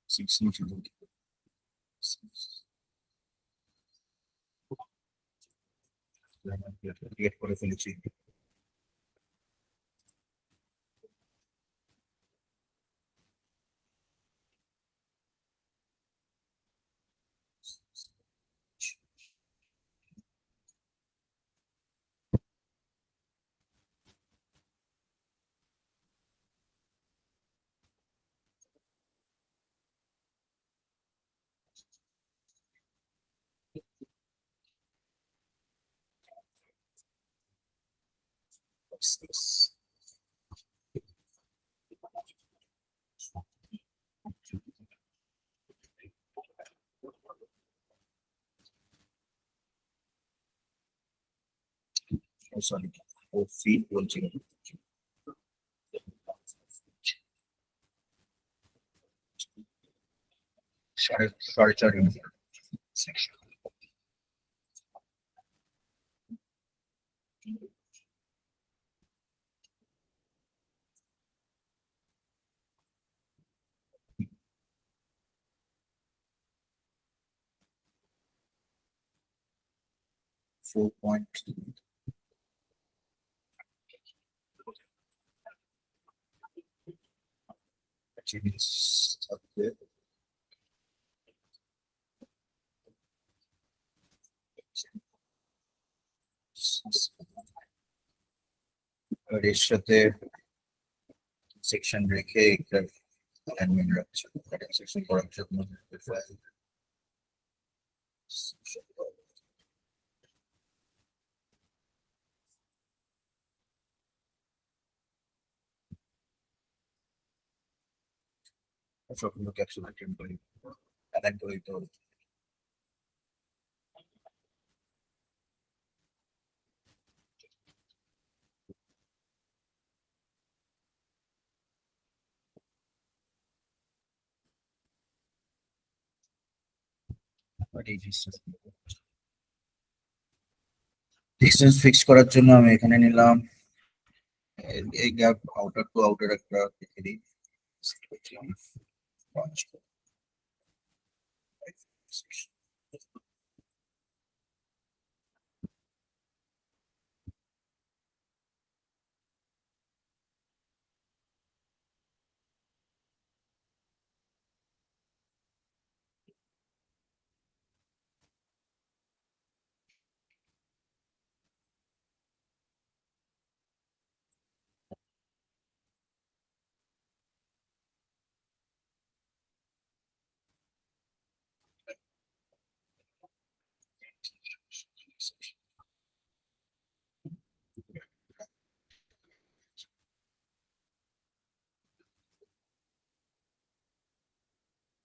সিক্স ইঞ্চ ক্রিয়েট করে ফেলেছি। What's this? Oh, sorry. Oh, feet watching. Sorry. Section. 4.2. Actually, it's up there. আর এর সাথে সেকশন রেখে একটা অ্যালাইনমেন্ট রাখছি সেকশন করার জন্য সবগুলো ক্যাপসুল অ্যাটেন্ড করি অ্যালাইন করে দিতে হবে ডিসটেন্স ফিক্স করার জন্য আমি এখানে নিলাম এই গ্যাপ আউটার টু আউটার একটা রেখে দিই 5 6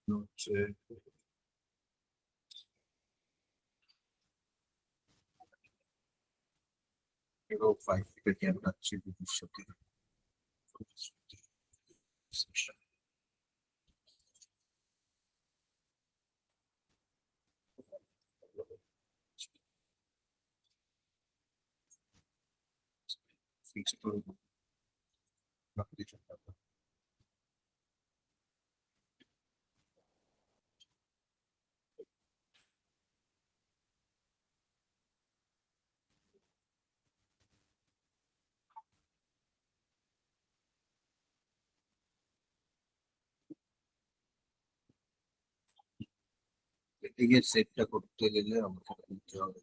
হচ্ছে 5 ফিটের গ্যাপ রাখছি দুটোর সাথে ফিক্স করে বাকি এদিকে সেটটা করতে গেলে আমাকে নিতে হবে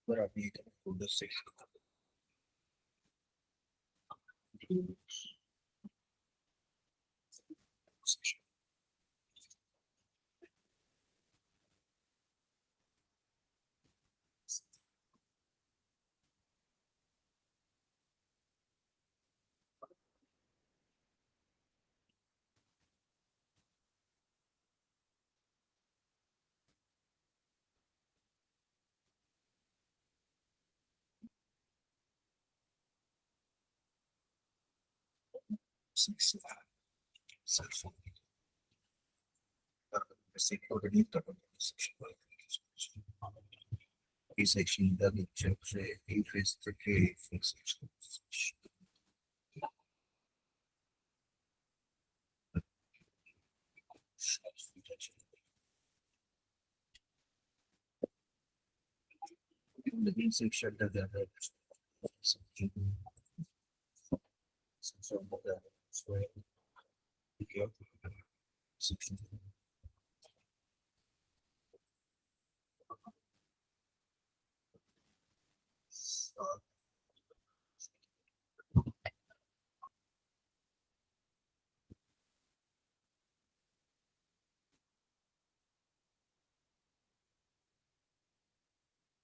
এবার আপনি এটা ফোল্ডার সেকশন এই সেকশনটা দিচ্ছে হচ্ছে এই ফেজ থেকে এই ফেজ। এই সেকশনটা দেখা যাচ্ছে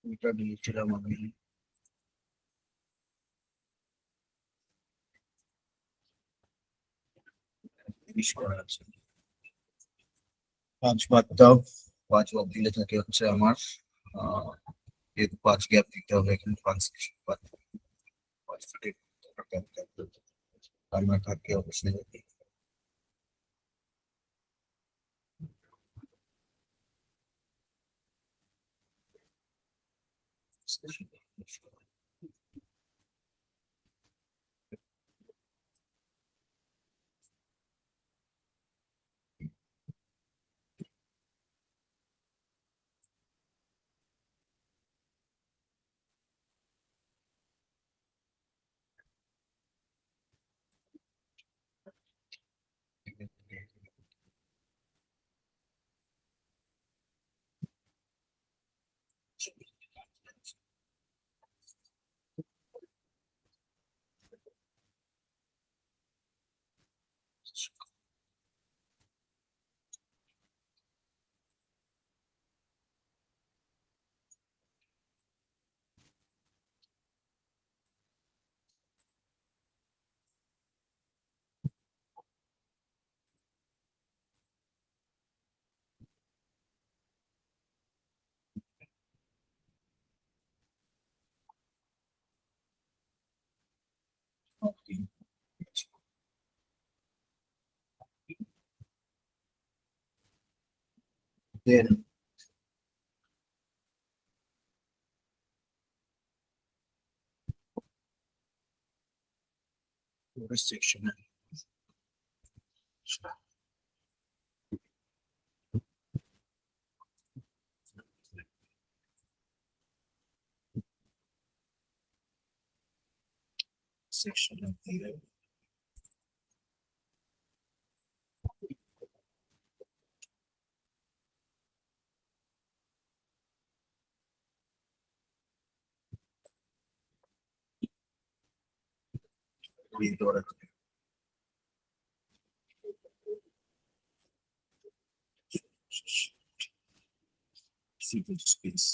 এটা দিয়েছিলাম আমি ফিনিশ করা আছে। 5 বার দাও, 5 বার দিলে থাকে হচ্ছে আমার যেহেতু 5 গ্যাপ দিতে হবে এখানে 5 ফুটে টাইমার থাকে অবশ্যই। Then section of the read civil space.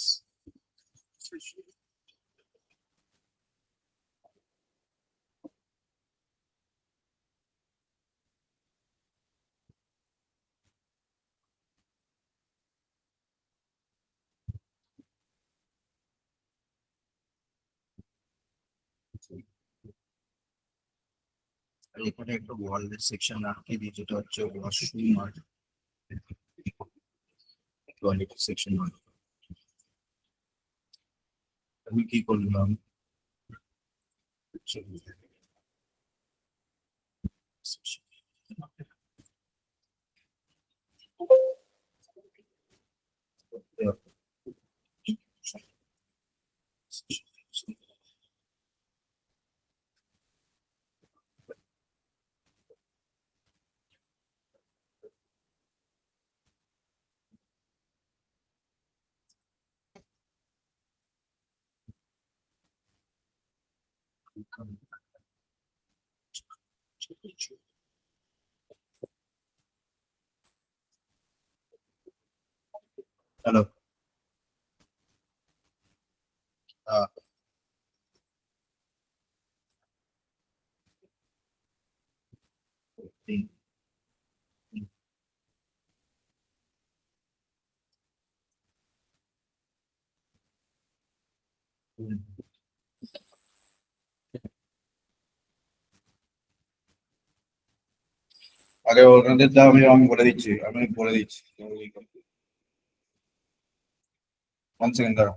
আর এখানে একটা ওয়ার্ল্ডের সেকশন আটকে দিই যেটা হচ্ছে ওয়াশরুম আর টয়লেট সেকশন। আমি কি করলাম হ্যালো। আগে ওনাদের দাম আমি বলে দিচ্ছি, আমি বলে দিচ্ছি। 1 সেকেন্ড দাঁড়াও।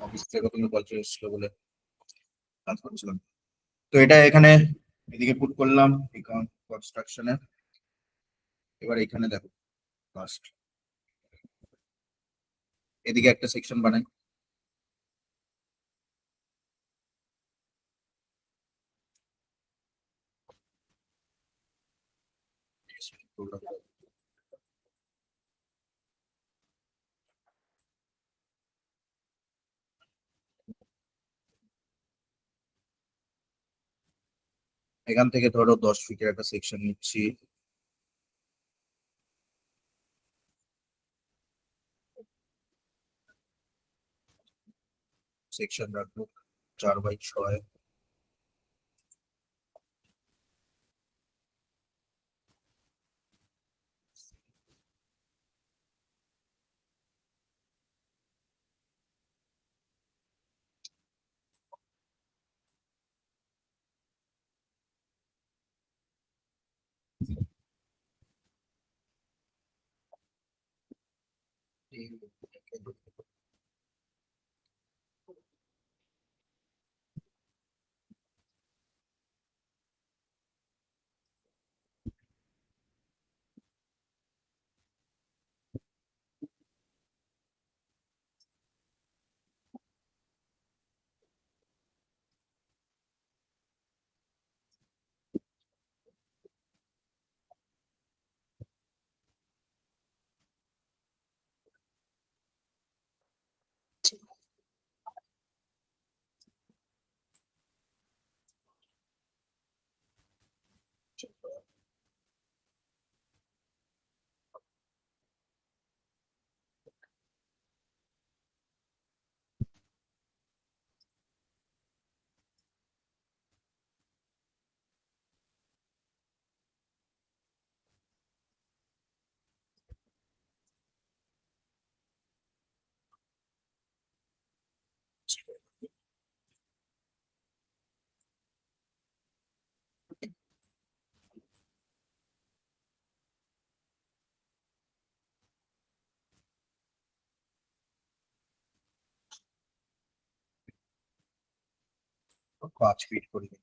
অফিস থেকে তুমি কল চলে এসেছিল বলে কাজ করছিলাম। তো এটা এখানে এদিকে পুট করলাম কনস্ট্রাকশনে। এবার এখানে দেখো ফার্স্ট এদিকে একটা সেকশন বানাই। এখান থেকে ধরো 10 ফিটের একটা সেকশন নিচ্ছি। সেকশন রাখবো 4x6। তো 5 ফিট করে দিই।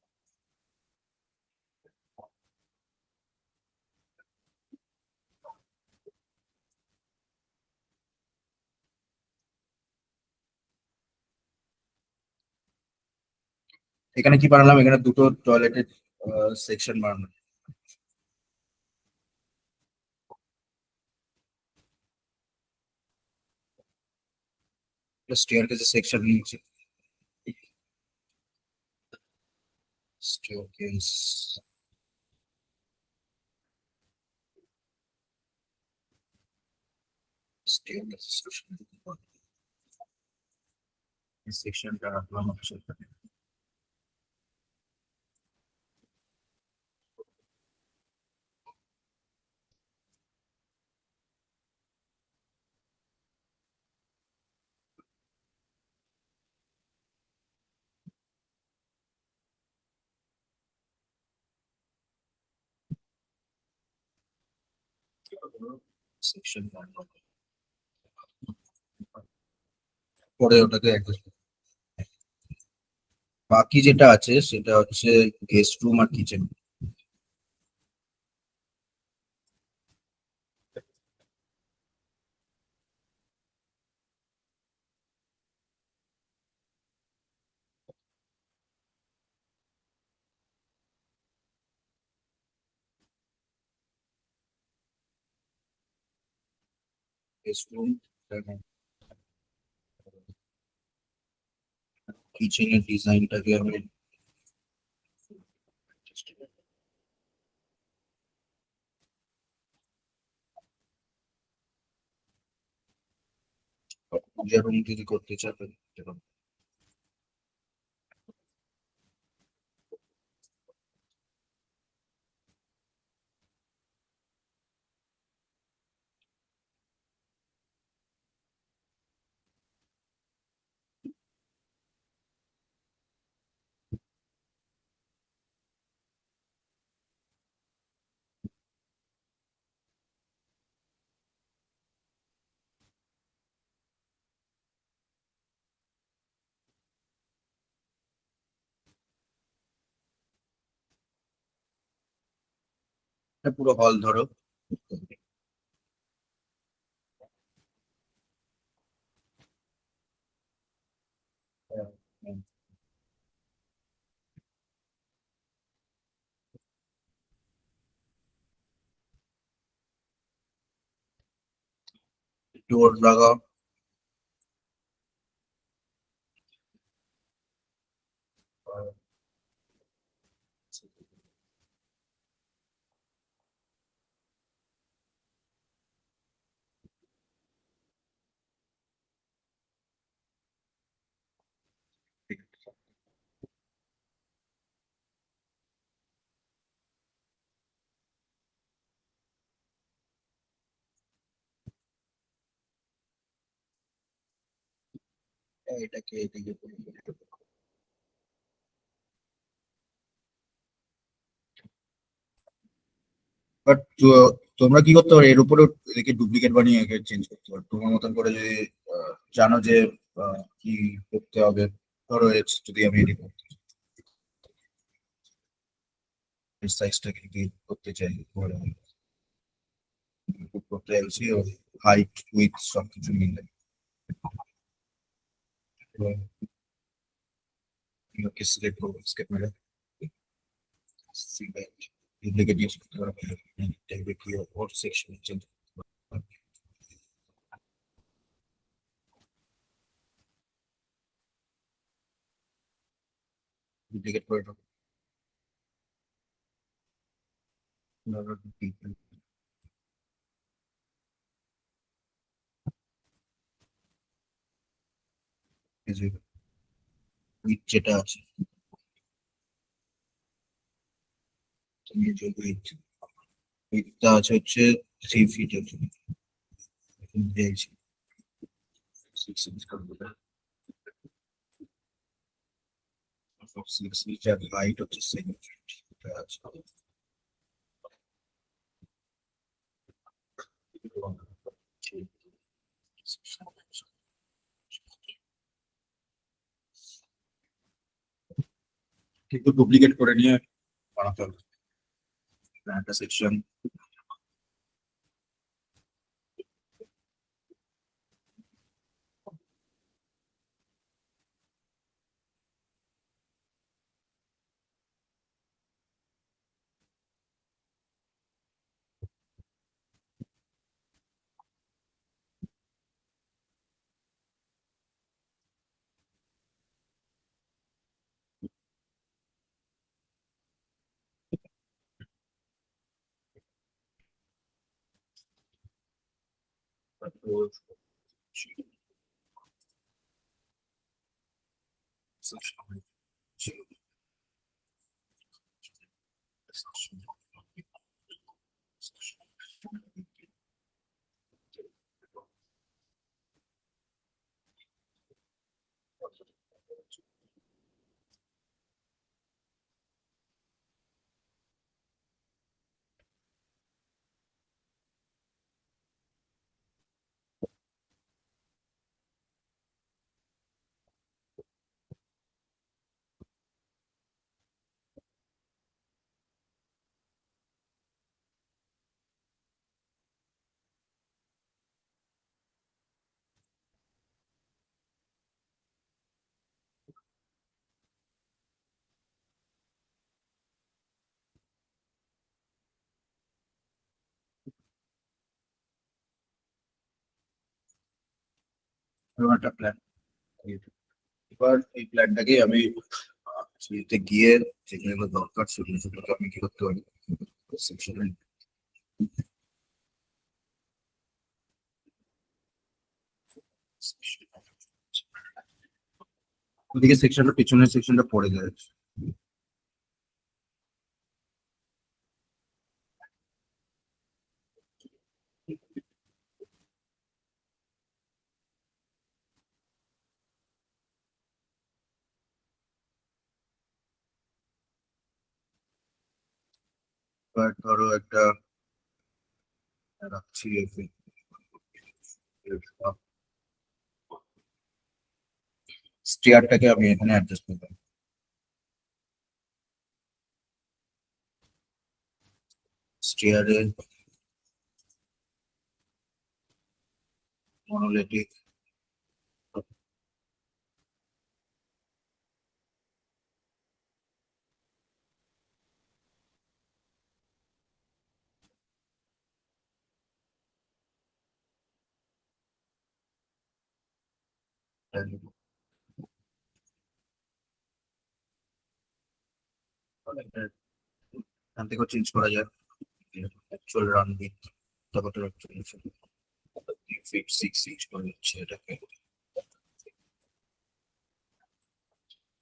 এখানে কি বানালাম, এখানে দুটো টয়লেটের সেকশন বানালাম। স্টেয়ার কেসের সেকশন নিয়েছি। স্টেয়ার কেস স্টেয়ার কেস সেকশনটা রাখলাম একসাথে। সেকশন পরে ওটাকে adjust। বাকি যেটা আছে সেটা হচ্ছে গেস্ট রুম আর কিচেন। গেস্ট রুম, কিচেনের ডিজাইনটাকে আমি পূজা রুম যদি করতে চাই তাহলে করতে পারবো। পুরো হল ধরো। ডোর লাগাও। এটাকে এদিকে বাট তোমরা কি করতে পারো, এর উপরে এদিকে ডুপ্লিকেট বানিয়ে একে চেঞ্জ করতে পারো তোমার মতন করে, যদি জানো যে কি করতে হবে। ধরো যদি আমি এডিট সাইজটা কি করতে চাই, করতে চাইছি হাইট উইথ সবকিছু মিলে ওকে সিলেক্ট করবো স্কেপ মেরে সিলেক্ট ডুপ্লিকেট ইউজ করতে পারবে। দেখবে কি ওর সেকশন চেঞ্জ ডুপ্লিকেট করে দাও। উইথ যেটা আছে তুমি যে উইথটা আছে হচ্ছে 3 ফিট আছে দিয়েছি। হাইট হচ্ছে 7 ফিট আছে। কিন্তু ডুপ্লিকেট করে নিয়ে বানাতে হবে একটা সেকশন। একটা প্ল্যান। এবার এই প্ল্যানটাকে আমি ছবিতে গিয়ে যেগুলো দরকার সেগুলোকে আমি কি করতে পারি সেকশনে। ওদিকে সেকশনটা পিছনের সেকশনটা পড়ে যায়। এবার ধরো একটা রাখছি স্টিয়ারটাকে আমি এখানে অ্যাডজাস্ট করবো। চেয়ারে মনোলিথিক এখান থেকেও চেঞ্জ করা যায় অ্যাকচুয়াল রান উইথ কতটা চলছে 3 feet 6 inch করে দিচ্ছে এটাকে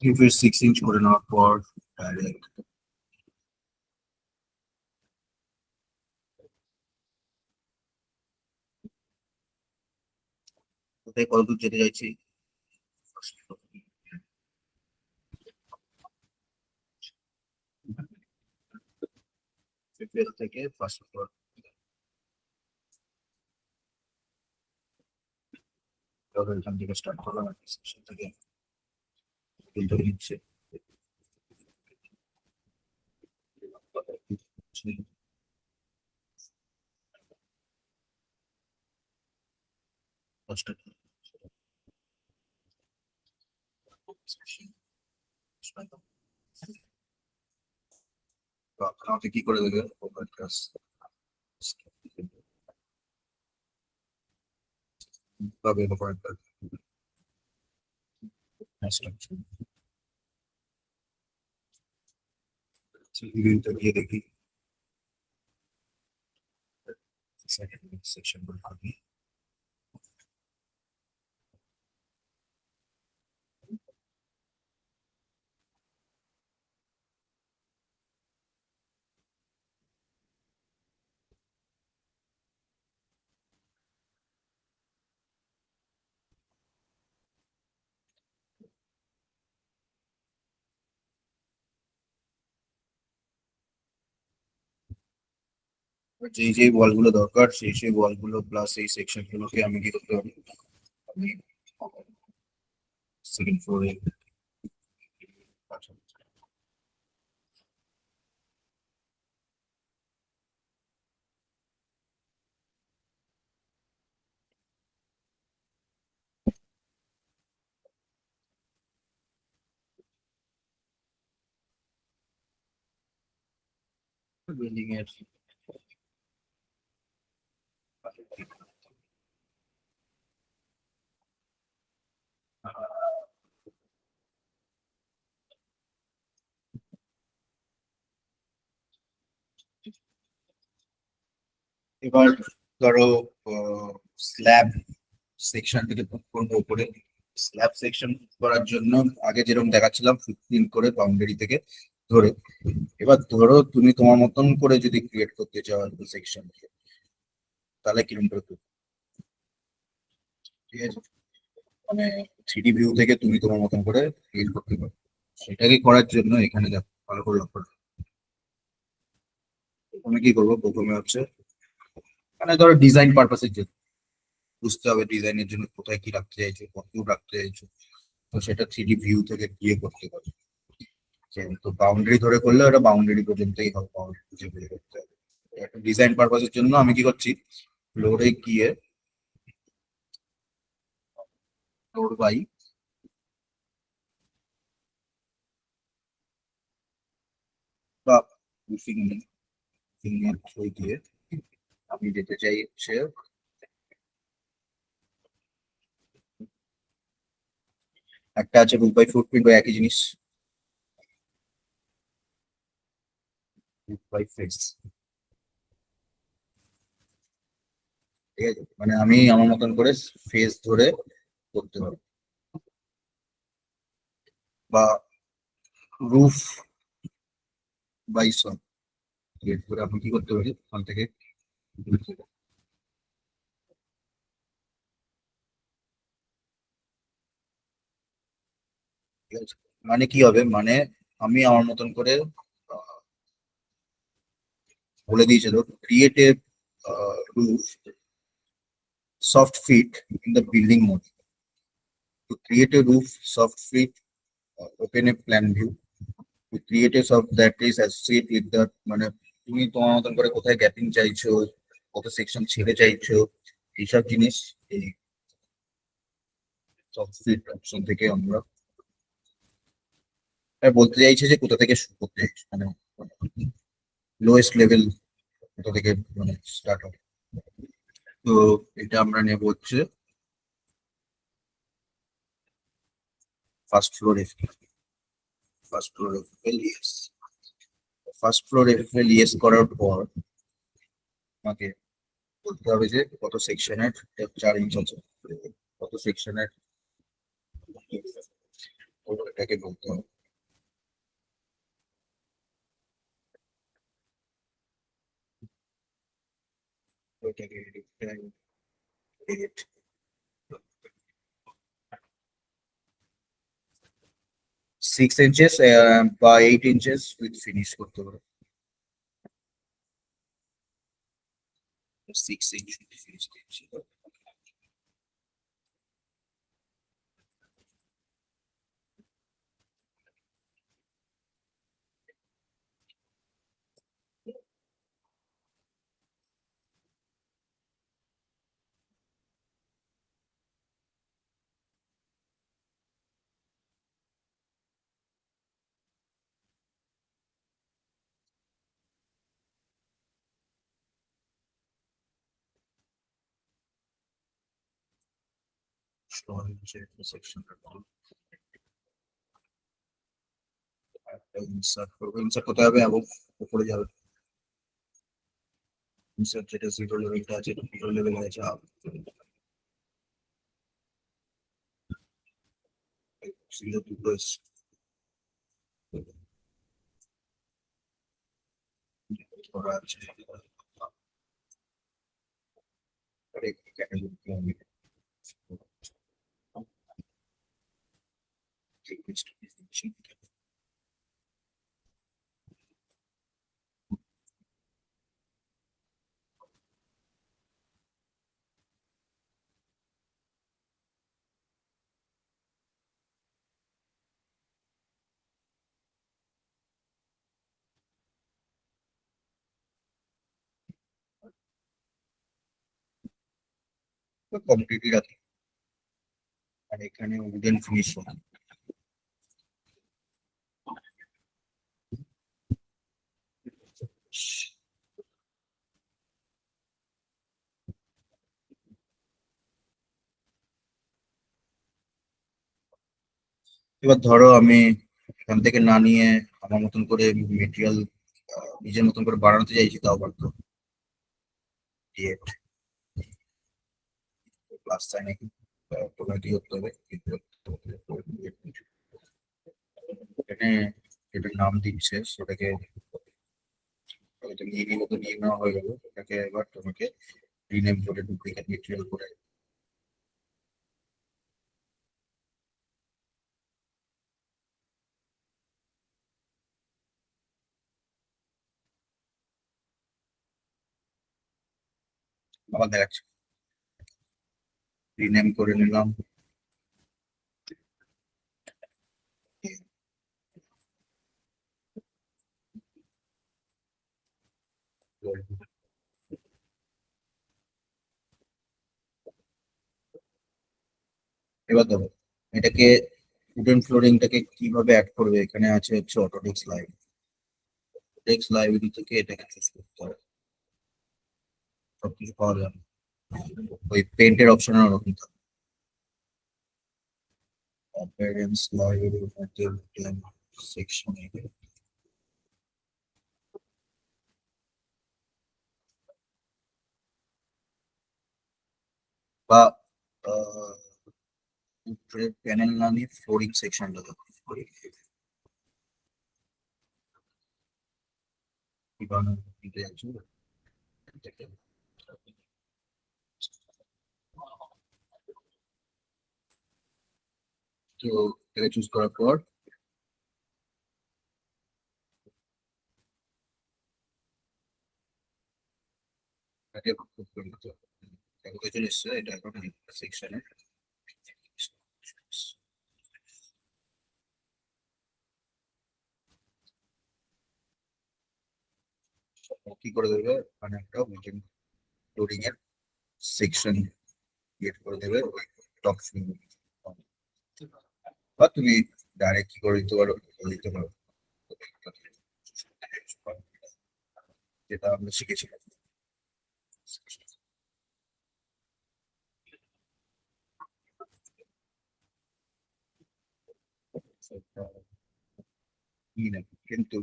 3 feet 6 inch করে নেওয়ার পর ডাইরেক্ট কোথায় কত দূর যেতে চাইছি থেকে ফার্স্ট ফ্লোর এখান থেকে স্টার্ট করলাম সেকশন থেকে বিলটা নিচ্ছে আমাকে কি করে দেবে পাবে গিয়ে দেখি সেকশন গুলো হবে যেই যেই ওয়াল গুলো দরকার সেই সেই ওয়াল গুলো প্লাস এই সেকশন গুলোকে আমি কি করতে পারি আমি সেকেন্ড ফ্লোরে বিল্ডিং এর এবার ধরো স্ল্যাব সেকশন থেকে করবো উপরে স্ল্যাব সেকশন করার জন্য আগে যেরকম দেখাচ্ছিলাম 15 করে বাউন্ডারি থেকে ধরে এবার ধরো তুমি তোমার মতন করে যদি ক্রিয়েট করতে চাও সেকশন তাহলে কিরকম করে করবে? ঠিক আছে মানে 3D ভিউ থেকে তুমি তোমার মতন করে ক্রিয়েট করতে পারো সেটাকে করার জন্য এখানে দেখো ভালো করে লক্ষ্য রাখো। প্রথমে কি করবো প্রথমে হচ্ছে মানে ধরো ডিজাইন পারপাসের জন্য বুঝতে হবে ডিজাইনের জন্য কোথায় কি রাখতে চাইছো কত রাখতে চাইছো তো সেটা 3D ভিউ থেকে গিয়ে করতে পারো তো বাউন্ডারি ধরে করলে ওটা বাউন্ডারি পর্যন্তই হবে বাউন্ডারি খুঁজে বের করতে হবে একটা ডিজাইন পারপাসের জন্য আমি কি করছি ফ্লোরে গিয়ে ফ্লোর বাই বা ফিঙ্গার থ্রু দিয়ে আমি যেতে চাই হচ্ছে একটা আছে রুট বাই ফুটপ্রিন্ট বা একই জিনিস রুট বাই ফেস ঠিক আছে মানে আমি আমার মতন করে ফেস ধরে করতে পারবো বা রুফ বাই সন ক্রিয়েট করে আপনি কি করতে পারি ওখান থেকে ঠিক আছে মানে কি হবে মানে আমি আমার মতন করে আহ, বলে দিয়েছিল creative roof soft fit in the building mode. To create a roof soft fit, open a plan view. To create a soft that is associated with the মানে to তুমি তোমার মতন করে কোথায় গ্যাপিং চাইছো, কত সেকশন ছেড়ে চাইছো, এইসব জিনিস এই সফটওয়্যার অপশন থেকে আমরা বলতে চাইছে যে কোথা থেকে শুরু করতে চাইছো, মানে লোয়েস্ট লেভেল কোথা থেকে মানে স্টার্ট হবে। তো এটা আমরা নেব হচ্ছে first floor FL. First floor FL yes. First floor FL yes করার পর আমাকে বলতে হবে যে কত সেকশনের 4 ইঞ্চ আছে, কত সেকশনের এটাকে বলতে হবে। ওইটাকে 6 ইঞ্চেস বা 8 ইঞ্চেস উইথ ফিনিশ করতে হবে। 6 ইঞ্চ ফিনিশ দিচ্ছি। সেকশন ইনসার্ট করবো, ইনসার্ট করতে হবে এবং উপরে যাবে। ইনসার্ট যেটা জিরো লেভেলটা আছে, জিরো লেভেল আছে জিরো দুটো করা আছে। কমপ্লিটলি রাখি আর এখানে উডেন ফিনিশ হয়। এবার ধরো আমি এখান থেকে না নিয়ে আমার মতন করে মেটেরিয়াল নিজের মতন করে বানাতে চাইছি, তাও পারতো। প্লাস সাইনে তোমার কি করতে হবে, এখানে এটার নাম দিচ্ছে সেটাকে হয়তো নিয়ে নিয়ে মতো নিয়ে নেওয়া হয়ে গেল। এটাকে এবার তোমাকে রিনেম করে ডুপ্লিকেট মেটেরিয়াল করে আবার দেখাচ্ছে, রিনেম করে নিলাম। এবার দেখো এটাকে উডেন ফ্লোরিংটাকে কিভাবে অ্যাড করবে, এখানে আছে হচ্ছে অটোডেস্ক লাইভ। টেক্সট লাইব্রেরি থেকে এটাকে চুজ করতে হবে, সবকিছু পাওয়া যাবে। ওই পেন্টের অপশনের ওরকম থাকে। অ্যাপিয়ারেন্স লাইব্রেরির মধ্যে সেকশন বা প্যানেল না নিয়ে ফ্লোরিং সেকশনটা দেখো, কি বানানো দিতে যাচ্ছি। তো এটা চুজ করার পর এটাকে খুব করে নিতে হবে। দেখো তো চলে এসছে, এটা এখন সেকশনে কি করে দেবে, মানে একটা ওয়েটিং লোডিং এর সেকশন ক্রিয়েট করে দেবে ওই টপ স্ক্রিন, বা তুমি ডাইরেক্ট কি করে দিতে পারো, দিতে পারো, যেটা আমরা শিখেছিলাম। কিন্তু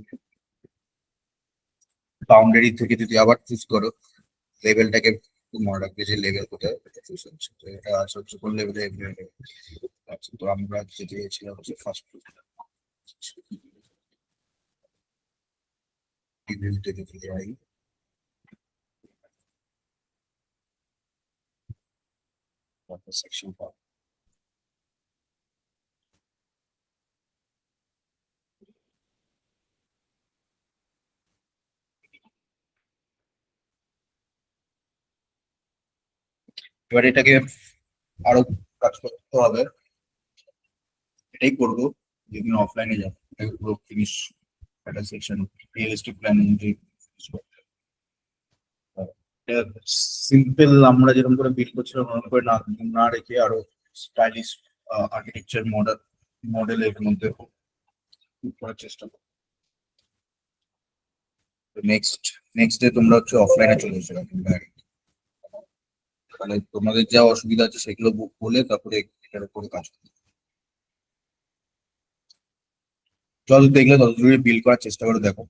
বাউন্ডারি থেকে যদি আবার চুজ করো, লেভেলটাকে মনে রাখবে যে লেভেল কোথায় চুজ হচ্ছে, তো এটা আছে হচ্ছে কোন লেভেলে। আচ্ছা, তো আমরা যে দিয়েছিলাম হচ্ছে ফার্স্ট রিভিউ থেকে যাই। সেকশন এবার এটাকে আরো কাজ করতে হবে, এটাই করবো যেদিন অফলাইনে যাবো, এটাকে পুরো ফিনিশ একটা সেকশন রিয়েলিস্টিক প্ল্যান অনুযায়ী finish করতে হবে। সিম্পল আমরা যেরকম করে বিল্ড করছিলাম ওরকম করে না না রেখে আরো স্টাইলিশ আর্কিটেকচার মডেলের মধ্যে করার চেষ্টা করবো। নেক্সট নেক্সট ডে তোমরা হচ্ছে অফলাইনে চলে এসো direct। তাহলে তোমাদের যা অসুবিধা আছে সেগুলো বলে তারপরে এটার উপরে কাজ করবে। যত দেখলে তত দূরে বিল্ড করার চেষ্টা করে দেখো।